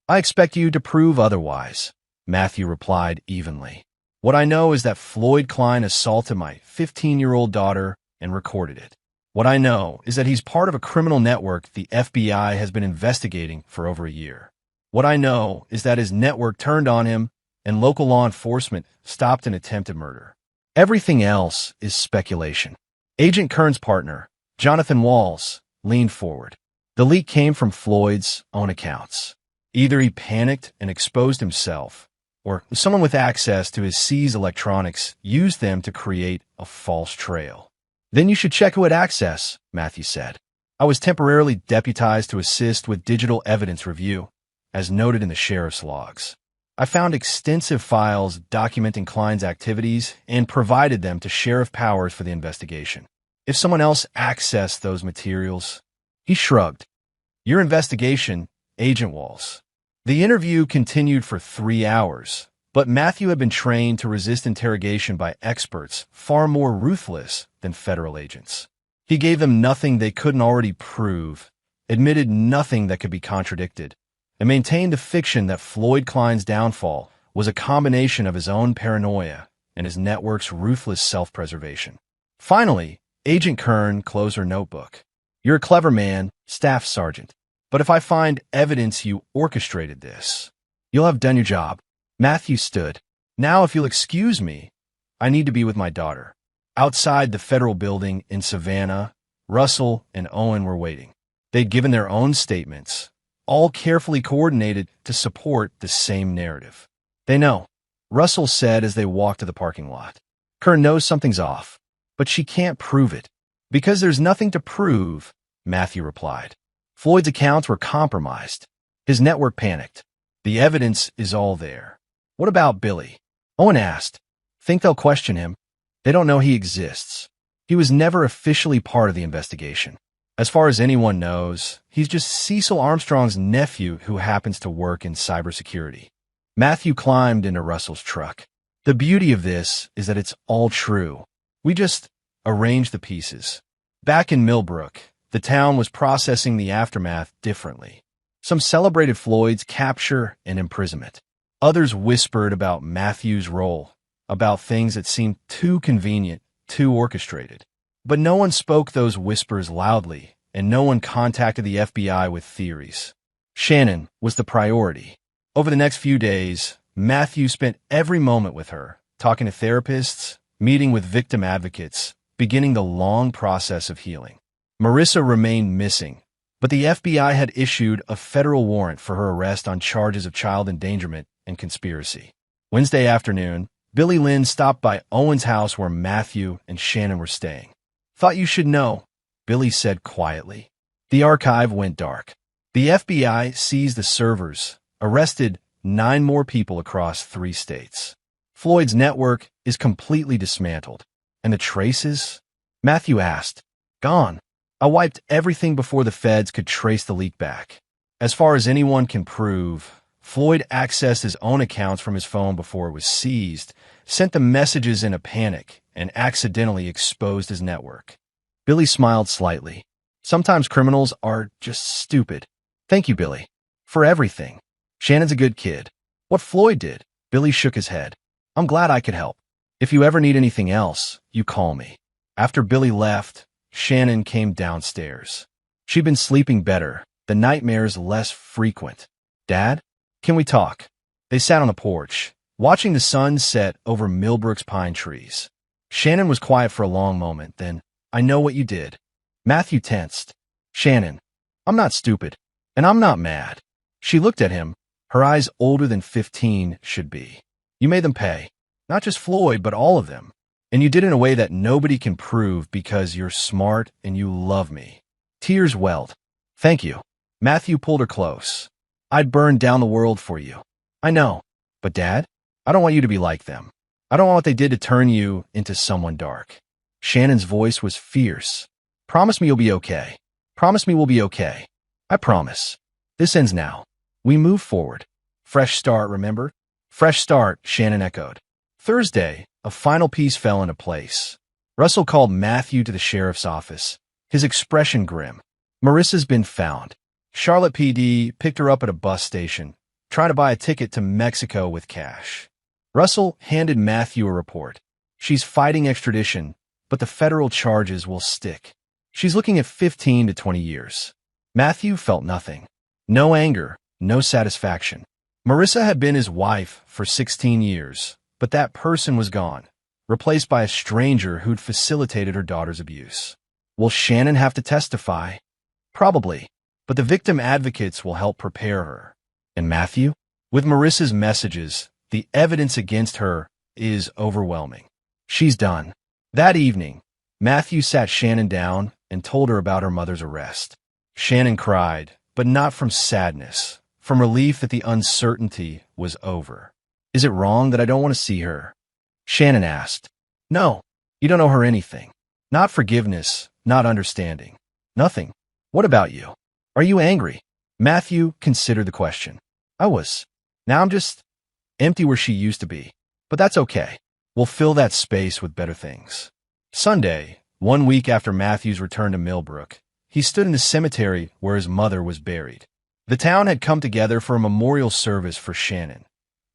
"I expect you to prove otherwise," Matthew replied evenly. "What I know is that Floyd Klein assaulted my 15-year-old daughter and recorded it. What I know is that he's part of a criminal network the FBI has been investigating for over a year. What I know is that his network turned on him and local law enforcement stopped an attempted murder. Everything else is speculation." Agent Kern's partner, Jonathan Walls, leaned forward. "The leak came from Floyd's own accounts. Either he panicked and exposed himself, or someone with access to his seized electronics used them to create a false trail." "Then you should check who had access," Matthew said. "I was temporarily deputized to assist with digital evidence review, as noted in the sheriff's logs. I found extensive files documenting Klein's activities and provided them to Sheriff Powers for the investigation. If someone else accessed those materials..." He shrugged. "Your investigation, Agent Walls." The interview continued for 3 hours, but Matthew had been trained to resist interrogation by experts far more ruthless than federal agents. He gave them nothing they couldn't already prove, admitted nothing that could be contradicted, and maintained the fiction that Floyd Klein's downfall was a combination of his own paranoia and his network's ruthless self-preservation. Finally, Agent Kern closed her notebook. "You're a clever man, Staff Sergeant. But if I find evidence you orchestrated this, you'll have done your job." Matthew stood. "Now, if you'll excuse me, I need to be with my daughter." Outside the federal building in Savannah, Russell and Owen were waiting. They'd given their own statements, all carefully coordinated to support the same narrative. "They know," Russell said as they walked to the parking lot. "Kern knows something's off, but she can't prove it." "Because there's nothing to prove," Matthew replied. "Floyd's accounts were compromised. His network panicked. The evidence is all there." "What about Billy?" Owen asked. "Think they'll question him? They don't know he exists. He was never officially part of the investigation. As far as anyone knows, he's just Cecil Armstrong's nephew who happens to work in cybersecurity." Matthew climbed into Russell's truck. "The beauty of this is that it's all true. We just arranged the pieces." Back in Millbrook, the town was processing the aftermath differently. Some celebrated Floyd's capture and imprisonment. Others whispered about Matthew's role, about things that seemed too convenient, too orchestrated. But no one spoke those whispers loudly, and no one contacted the FBI with theories. Shannon was the priority. Over the next few days, Matthew spent every moment with her, talking to therapists, meeting with victim advocates, beginning the long process of healing. Marissa remained missing, but the FBI had issued a federal warrant for her arrest on charges of child endangerment and conspiracy. Wednesday afternoon, Billy Lynn stopped by Owen's house where Matthew and Shannon were staying. "Thought you should know," Billy said quietly. The archive went dark. The FBI seized the servers, arrested 9 more people across 3 states. Floyd's network is completely dismantled. "And the traces?" Matthew asked. "Gone. I wiped everything before the feds could trace the leak back. As far as anyone can prove, Floyd accessed his own accounts from his phone before it was seized, sent the messages in a panic, and accidentally exposed his network." Billy smiled slightly. "Sometimes criminals are just stupid." "Thank you, Billy, for everything. Shannon's a good kid." "What Floyd did?" Billy shook his head. "I'm glad I could help. If you ever need anything else, you call me." After Billy left, Shannon came downstairs. She'd been sleeping better, the nightmares less frequent. "Dad, can we talk?" They sat on the porch, watching the sun set over Millbrook's pine trees. Shannon was quiet for a long moment, then, "I know what you did." Matthew tensed. "Shannon, I'm not stupid, and I'm not mad." She looked at him, her eyes older than 15 should be. "You made them pay. Not just Floyd, but all of them. And you did it in a way that nobody can prove because you're smart and you love me." Tears welled. "Thank you." Matthew pulled her close. "I'd burn down the world for you." "I know. But Dad, I don't want you to be like them. I don't want what they did to turn you into someone dark." Shannon's voice was fierce. "Promise me you'll be okay. Promise me we'll be okay. I promise. This ends now. We move forward. Fresh start, remember?" "Fresh start," Shannon echoed. Thursday, a final piece fell into place. Russell called Matthew to the sheriff's office, his expression grim. "Marissa's been found. Charlotte PD picked her up at a bus station, trying to buy a ticket to Mexico with cash." Russell handed Matthew a report. "She's fighting extradition, but the federal charges will stick. She's looking at 15 to 20 years. Matthew felt nothing. No anger, no satisfaction. Marissa had been his wife for 16 years, but that person was gone, replaced by a stranger who'd facilitated her daughter's abuse. Will Shannon have to testify? Probably, but the victim advocates will help prepare her. And Matthew? With Marissa's messages, the evidence against her is overwhelming. She's done. That evening, Matthew sat Shannon down and told her about her mother's arrest. Shannon cried, but not from sadness, from relief that the uncertainty was over. "Is it wrong that I don't want to see her?" Shannon asked. "No, you don't owe her anything. Not forgiveness, not understanding. Nothing. What about you? Are you angry?" Matthew considered the question. "I was. Now I'm just empty where she used to be. But that's okay. We'll fill that space with better things." Sunday, 1 week after Matthew's return to Millbrook, He stood in the cemetery where his mother was buried. The town had come together for a memorial service for Shannon.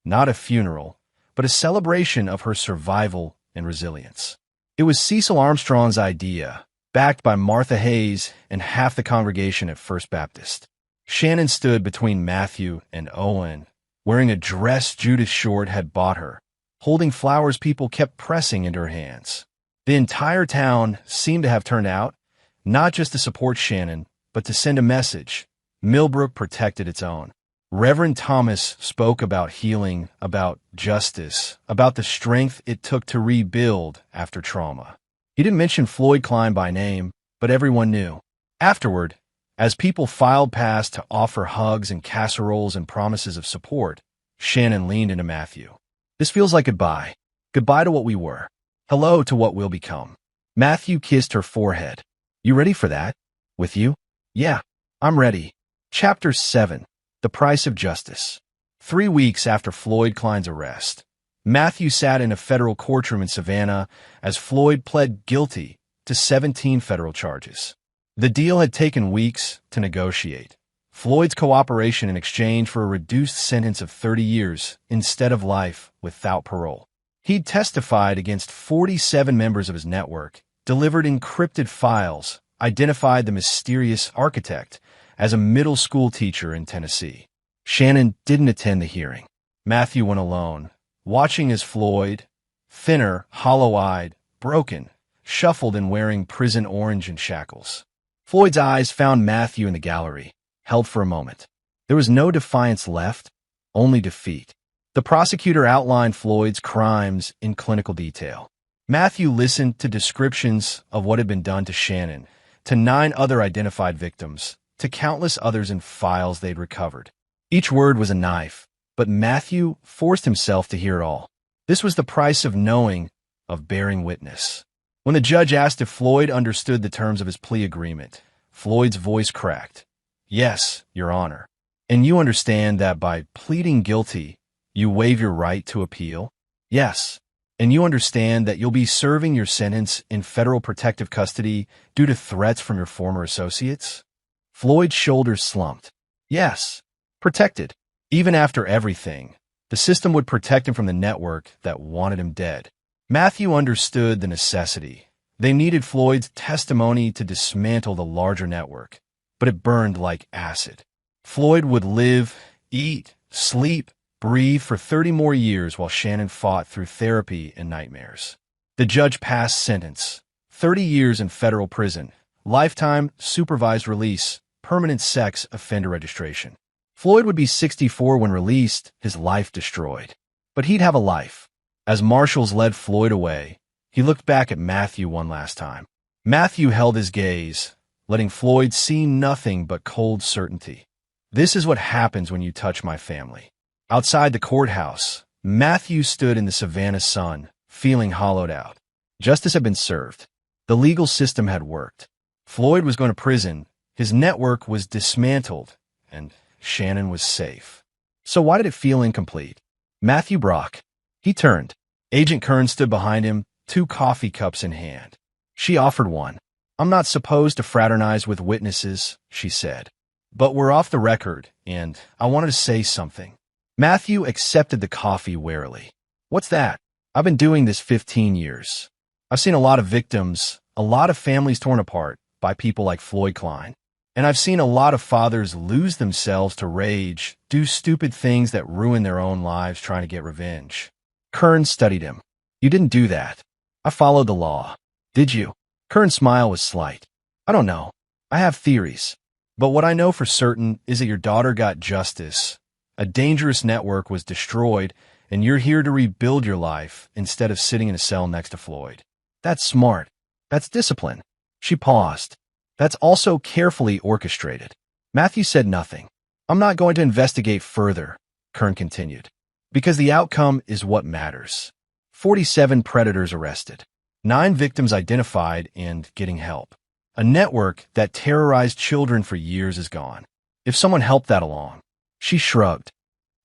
Not a funeral, but a celebration of her survival and resilience. It was Cecil Armstrong's idea, backed by Martha Hayes and half the congregation at First Baptist. Shannon stood between Matthew and Owen, wearing a dress Judith Short had bought her, holding flowers people kept pressing into her hands. The entire town seemed to have turned out, not just to support Shannon, but to send a message. Millbrook protected its own. Reverend Thomas spoke about healing, about justice, about the strength it took to rebuild after trauma. He didn't mention Floyd Klein by name, but everyone knew. Afterward, as people filed past to offer hugs and casseroles and promises of support, Shannon leaned into Matthew. This feels like goodbye. Goodbye to what we were. Hello to what we'll become. Matthew kissed her forehead. You ready for that? With you? Yeah, I'm ready. Chapter 7. The Price of Justice. 3 weeks after Floyd Klein's arrest, Matthew sat in a federal courtroom in Savannah as Floyd pled guilty to 17 federal charges. The deal had taken weeks to negotiate. Floyd's cooperation in exchange for a reduced sentence of 30 years instead of life without parole. He'd testified against 47 members of his network, delivered encrypted files, identified the mysterious architect as a middle school teacher in Tennessee. Shannon didn't attend the hearing. Matthew went alone, watching as Floyd, thinner, hollow-eyed, broken, shuffled and wearing prison orange and shackles. Floyd's eyes found Matthew in the gallery, held for a moment. There was no defiance left, only defeat. The prosecutor outlined Floyd's crimes in clinical detail. Matthew listened to descriptions of what had been done to Shannon, to 9 other identified victims, to countless others in files they'd recovered. Each word was a knife, but Matthew forced himself to hear it all. This was the price of knowing, of bearing witness. When the judge asked if Floyd understood the terms of his plea agreement, Floyd's voice cracked. Yes, Your Honor. And you understand that by pleading guilty, you waive your right to appeal? Yes. And you understand that you'll be serving your sentence in federal protective custody due to threats from your former associates? Floyd's shoulders slumped. Yes. Protected. Even after everything, the system would protect him from the network that wanted him dead. Matthew understood the necessity. They needed Floyd's testimony to dismantle the larger network, but it burned like acid. Floyd would live, eat, sleep, breathe for 30 more years while Shannon fought through therapy and nightmares. The judge passed sentence. 30 years in federal prison, lifetime supervised release, permanent sex offender registration. Floyd would be 64 when released, his life destroyed. But he'd have a life. As marshals led Floyd away, he looked back at Matthew one last time. Matthew held his gaze, letting Floyd see nothing but cold certainty. This is what happens when you touch my family. Outside the courthouse, Matthew stood in the Savannah sun, feeling hollowed out. Justice had been served. The legal system had worked. Floyd was going to prison, his network was dismantled, and Shannon was safe. So why did it feel incomplete? Matthew Brock. He turned. Agent Kern stood behind him, 2 coffee cups in hand. She offered one. I'm not supposed to fraternize with witnesses, she said. But we're off the record, and I wanted to say something. Matthew accepted the coffee warily. What's that? I've been doing this 15 years. I've seen a lot of victims, a lot of families torn apart by people like Floyd Klein. And I've seen a lot of fathers lose themselves to rage, do stupid things that ruin their own lives trying to get revenge. Kern studied him. You didn't do that. I followed the law. Did you? Kern's smile was slight. I don't know. I have theories. But what I know for certain is that your daughter got justice. A dangerous network was destroyed, and you're here to rebuild your life instead of sitting in a cell next to Floyd. That's smart. That's discipline. She paused. That's also carefully orchestrated. Matthew said nothing. I'm not going to investigate further, Kern continued, because the outcome is what matters. 47 predators arrested, 9 victims identified and getting help. A network that terrorized children for years is gone. If someone helped that along. She shrugged.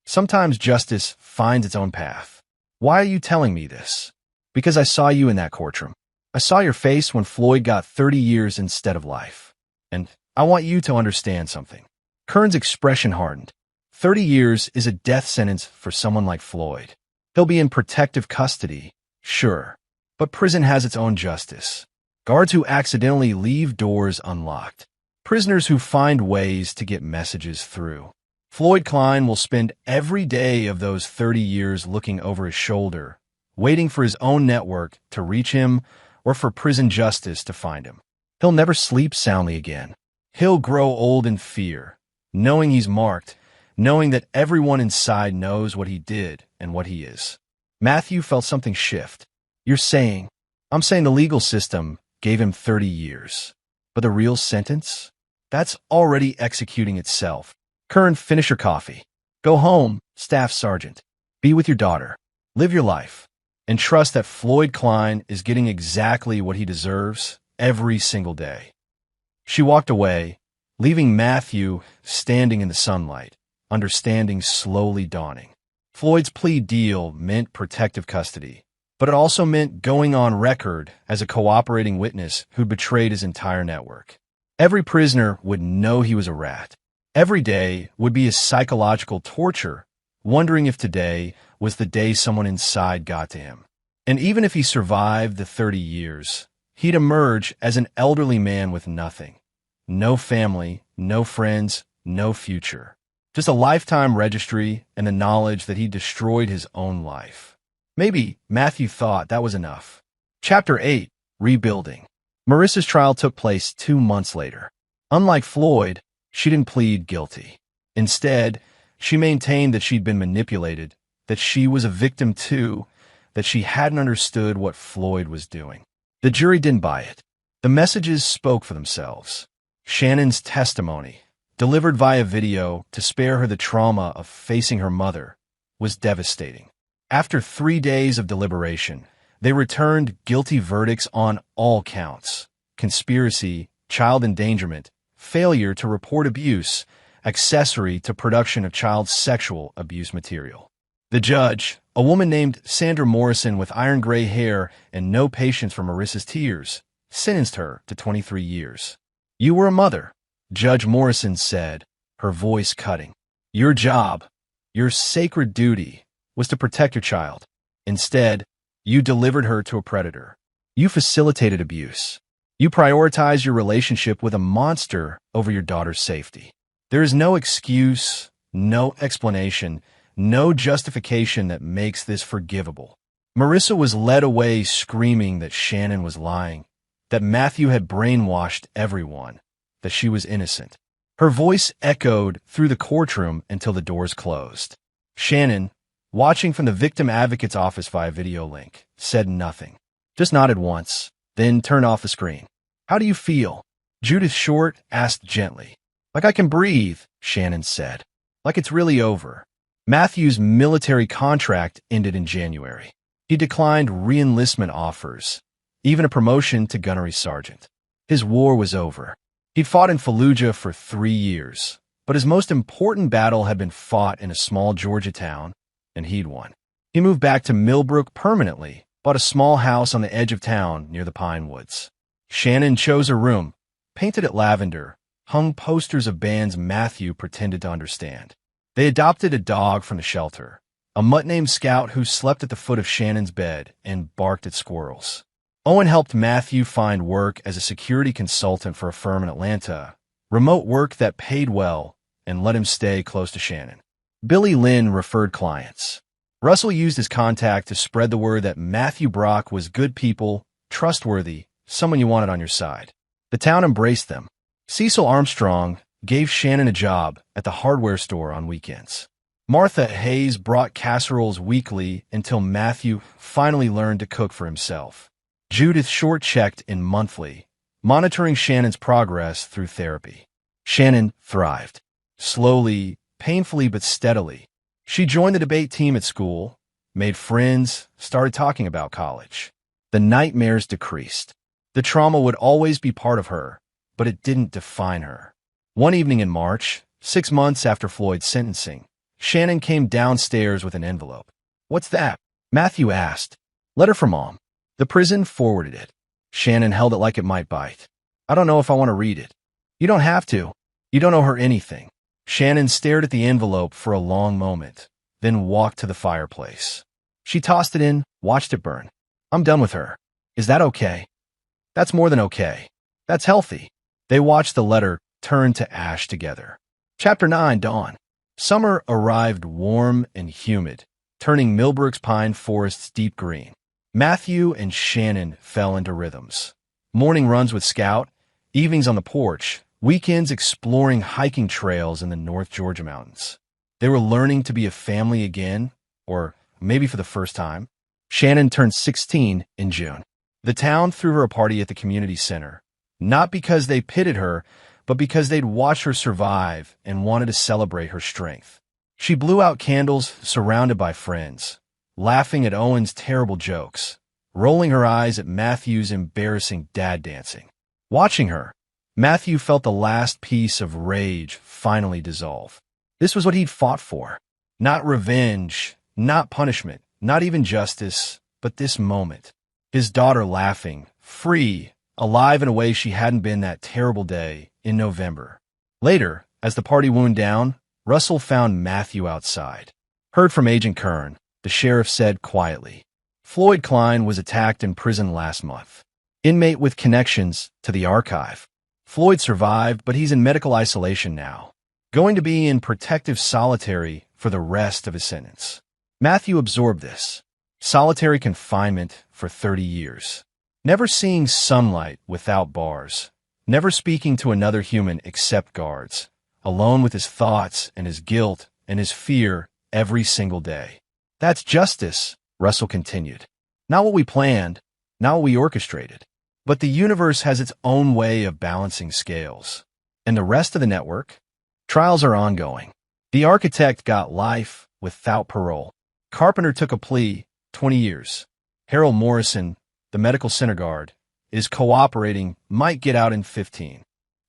Sometimes justice finds its own path. Why are you telling me this? Because I saw you in that courtroom. I saw your face when Floyd got 30 years instead of life. And I want you to understand something. Kern's expression hardened. 30 years is a death sentence for someone like Floyd. He'll be in protective custody, sure, but prison has its own justice. Guards who accidentally leave doors unlocked. Prisoners who find ways to get messages through. Floyd Klein will spend every day of those 30 years looking over his shoulder, waiting for his own network to reach him or for prison justice to find him. He'll never sleep soundly again. He'll grow old in fear, knowing he's marked, knowing that everyone inside knows what he did and what he is. Matthew felt something shift. I'm saying the legal system gave him 30 years. But the real sentence? That's already executing itself. Kern, finish your coffee. Go home, Staff Sergeant. Be with your daughter. Live your life. And trust that Floyd Klein is getting exactly what he deserves every single day. She walked away, leaving Matthew standing in the sunlight, understanding slowly dawning. Floyd's plea deal meant protective custody, but it also meant going on record as a cooperating witness who'd betrayed his entire network. Every prisoner would know he was a rat. Every day would be a psychological torture, wondering if today was the day someone inside got to him. And even if he survived the 30 years, he'd emerge as an elderly man with nothing. No family, no friends, no future. Just a lifetime registry and the knowledge that he destroyed his own life. Maybe Matthew thought that was enough. Chapter 8, Rebuilding. Marissa's trial took place 2 months later. Unlike Floyd, she didn't plead guilty. Instead, she maintained that she'd been manipulated, that she was a victim too, that she hadn't understood what Floyd was doing. The jury didn't buy it. The messages spoke for themselves. Shannon's testimony, delivered via video to spare her the trauma of facing her mother, was devastating. After 3 days of deliberation, they returned guilty verdicts on all counts: conspiracy, child endangerment, failure to report abuse, accessory to production of child sexual abuse material. The judge, a woman named Sandra Morrison with iron gray hair and no patience for Marissa's tears, sentenced her to 23 years. "You were a mother," Judge Morrison said, her voice cutting. "Your job, your sacred duty, was to protect your child. Instead, you delivered her to a predator. You facilitated abuse. You prioritized your relationship with a monster over your daughter's safety. There is no excuse, no explanation, no justification that makes this forgivable." Marissa was led away screaming that Shannon was lying, that Matthew had brainwashed everyone, that she was innocent. Her voice echoed through the courtroom until the doors closed. Shannon, watching from the victim advocate's office via video link, said nothing. Just nodded once, then turned off the screen. "How do you feel?" Judith Short asked gently. "Like I can breathe," Shannon said. "Like it's really over." Matthew's military contract ended in January. He declined re-enlistment offers, even a promotion to gunnery sergeant. His war was over. He'd fought in Fallujah for 3 years, but his most important battle had been fought in a small Georgia town, and he'd won. He moved back to Millbrook permanently, bought a small house on the edge of town near the Pine Woods. Shannon chose her room, painted it lavender, hung posters of bands Matthew pretended to understand. They adopted a dog from the shelter, a mutt-named Scout who slept at the foot of Shannon's bed and barked at squirrels. Owen helped Matthew find work as a security consultant for a firm in Atlanta, remote work that paid well and let him stay close to Shannon. Billy Lynn referred clients. Russell used his contact to spread the word that Matthew Brock was good people, trustworthy, someone you wanted on your side. The town embraced them. Cecil Armstrong gave Shannon a job at the hardware store on weekends. Martha Hayes brought casseroles weekly until Matthew finally learned to cook for himself. Judith Short checked in monthly, monitoring Shannon's progress through therapy. Shannon thrived. Slowly, painfully but steadily. She joined the debate team at school, made friends, started talking about college. The nightmares decreased. The trauma would always be part of her, but it didn't define her. One evening in March, 6 months after Floyd's sentencing, Shannon came downstairs with an envelope. "What's that?" Matthew asked. "Letter from Mom." The prison forwarded it. Shannon held it like it might bite. "I don't know if I want to read it." You don't have to. You don't owe her anything. Shannon stared at the envelope for a long moment, then walked to the fireplace. She tossed it in, watched it burn. I'm done with her. Is that okay? That's more than okay. That's healthy. They watched the letter turn to ash together. Chapter 9, Dawn. Summer arrived warm and humid, turning Millbrook's pine forests deep green. Matthew and Shannon fell into rhythms. Morning runs with Scout, evenings on the porch, weekends exploring hiking trails in the North Georgia mountains. They were learning to be a family again, or maybe for the first time. Shannon turned 16 in June. The town threw her a party at the community center, not because they pitied her, but because they'd watched her survive and wanted to celebrate her strength. She blew out candles surrounded by friends, laughing at Owen's terrible jokes, rolling her eyes at Matthew's embarrassing dad dancing. Watching her, Matthew felt the last piece of rage finally dissolve. This was what he'd fought for. Not revenge, not punishment, not even justice, but this moment. His daughter laughing, free, alive in a way she hadn't been that terrible day in November. Later, as the party wound down, Russell found Matthew outside. Heard from Agent Kern, the sheriff said quietly. Floyd Klein was attacked in prison last month. Inmate with connections to the archive. Floyd survived, but he's in medical isolation now. Going to be in protective solitary for the rest of his sentence. Matthew absorbed this. Solitary confinement for 30 years. Never seeing sunlight without bars. Never speaking to another human except guards. Alone with his thoughts and his guilt and his fear every single day. That's justice, Russell continued. Not what we planned, not what we orchestrated. But the universe has its own way of balancing scales. And the rest of the network? Trials are ongoing. The architect got life without parole. Carpenter took a plea, 20 years. Harold Morrison, the medical center guard, is cooperating, might get out in 15.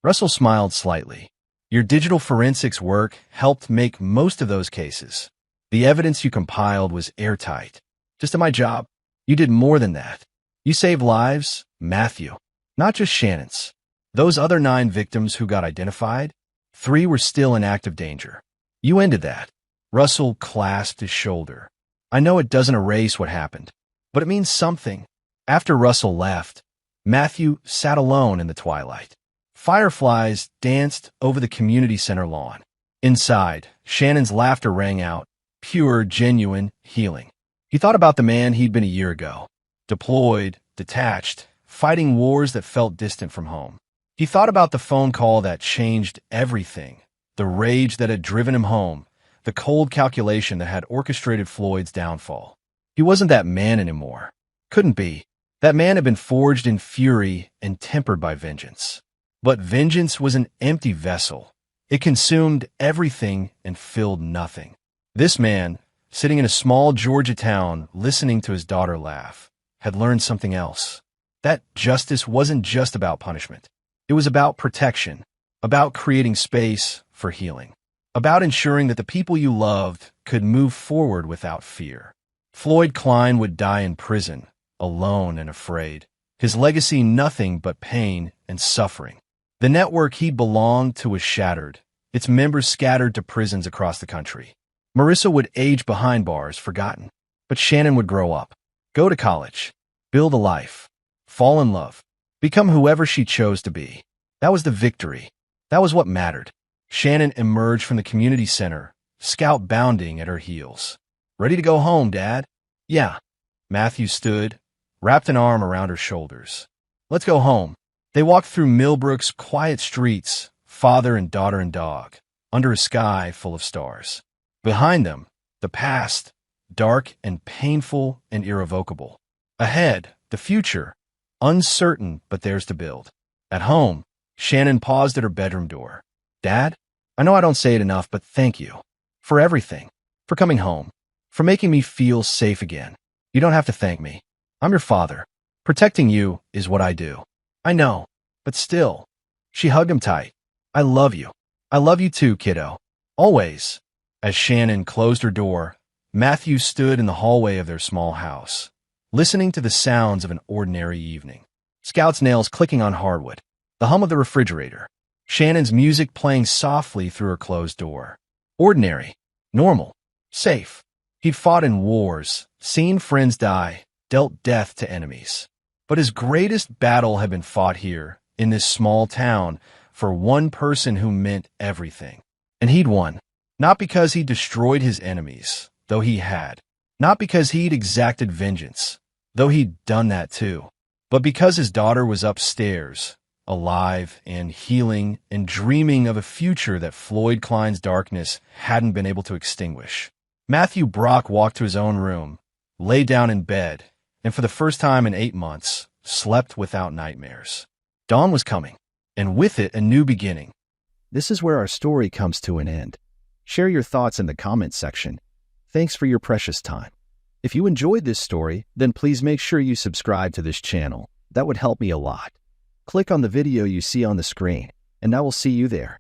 Russell smiled slightly. Your digital forensics work helped make most of those cases. The evidence you compiled was airtight. Just my job. You did more than that. You saved lives, Matthew. Not just Shannon's. Those other 9 victims who got identified, 3 were still in active danger. You ended that. Russell clasped his shoulder. I know it doesn't erase what happened, but it means something. After Russell left, Matthew sat alone in the twilight. Fireflies danced over the community center lawn. Inside, Shannon's laughter rang out, pure, genuine, healing. He thought about the man he'd been a year ago. Deployed, detached, fighting wars that felt distant from home. He thought about the phone call that changed everything, the rage that had driven him home, the cold calculation that had orchestrated Floyd's downfall. He wasn't that man anymore. Couldn't be. That man had been forged in fury and tempered by vengeance. But vengeance was an empty vessel. It consumed everything and filled nothing. This man, sitting in a small Georgia town listening to his daughter laugh, had learned something else. That justice wasn't just about punishment. It was about protection, about creating space for healing, about ensuring that the people you loved could move forward without fear. Floyd Klein would die in prison, alone and afraid. His legacy nothing but pain and suffering. The network he belonged to was shattered, its members scattered to prisons across the country. Marissa would age behind bars, forgotten. But Shannon would grow up, go to college, build a life, fall in love, become whoever she chose to be. That was the victory. That was what mattered. Shannon emerged from the community center, Scout bounding at her heels. Ready to go home, Dad? Yeah. Matthew stood, wrapped an arm around her shoulders. Let's go home. They walked through Millbrook's quiet streets, father and daughter and dog, under a sky full of stars. Behind them, the past, dark and painful and irrevocable. Ahead, the future, uncertain but theirs to build. At home, Shannon paused at her bedroom door. Dad, I know I don't say it enough, but thank you. For everything. For coming home. For making me feel safe again. You don't have to thank me. I'm your father. Protecting you is what I do. I know, but still. She hugged him tight. I love you. I love you too, kiddo. Always. As Shannon closed her door, Matthew stood in the hallway of their small house, listening to the sounds of an ordinary evening. Scout's nails clicking on hardwood, the hum of the refrigerator. Shannon's music playing softly through her closed door. Ordinary, normal, safe. He'd fought in wars, seen friends die, dealt death to enemies. But his greatest battle had been fought here, in this small town, for one person who meant everything. And he'd won. Not because he destroyed his enemies, though he had. Not because he'd exacted vengeance, though he'd done that too. But because his daughter was upstairs, alive and healing and dreaming of a future that Floyd Klein's darkness hadn't been able to extinguish. Matthew Brock walked to his own room, lay down in bed, and for the first time in 8 months, slept without nightmares. Dawn was coming, and with it a new beginning. This is where our story comes to an end. Share your thoughts in the comments section. Thanks for your precious time. If you enjoyed this story, then please make sure you subscribe to this channel. That would help me a lot. Click on the video you see on the screen, and I will see you there.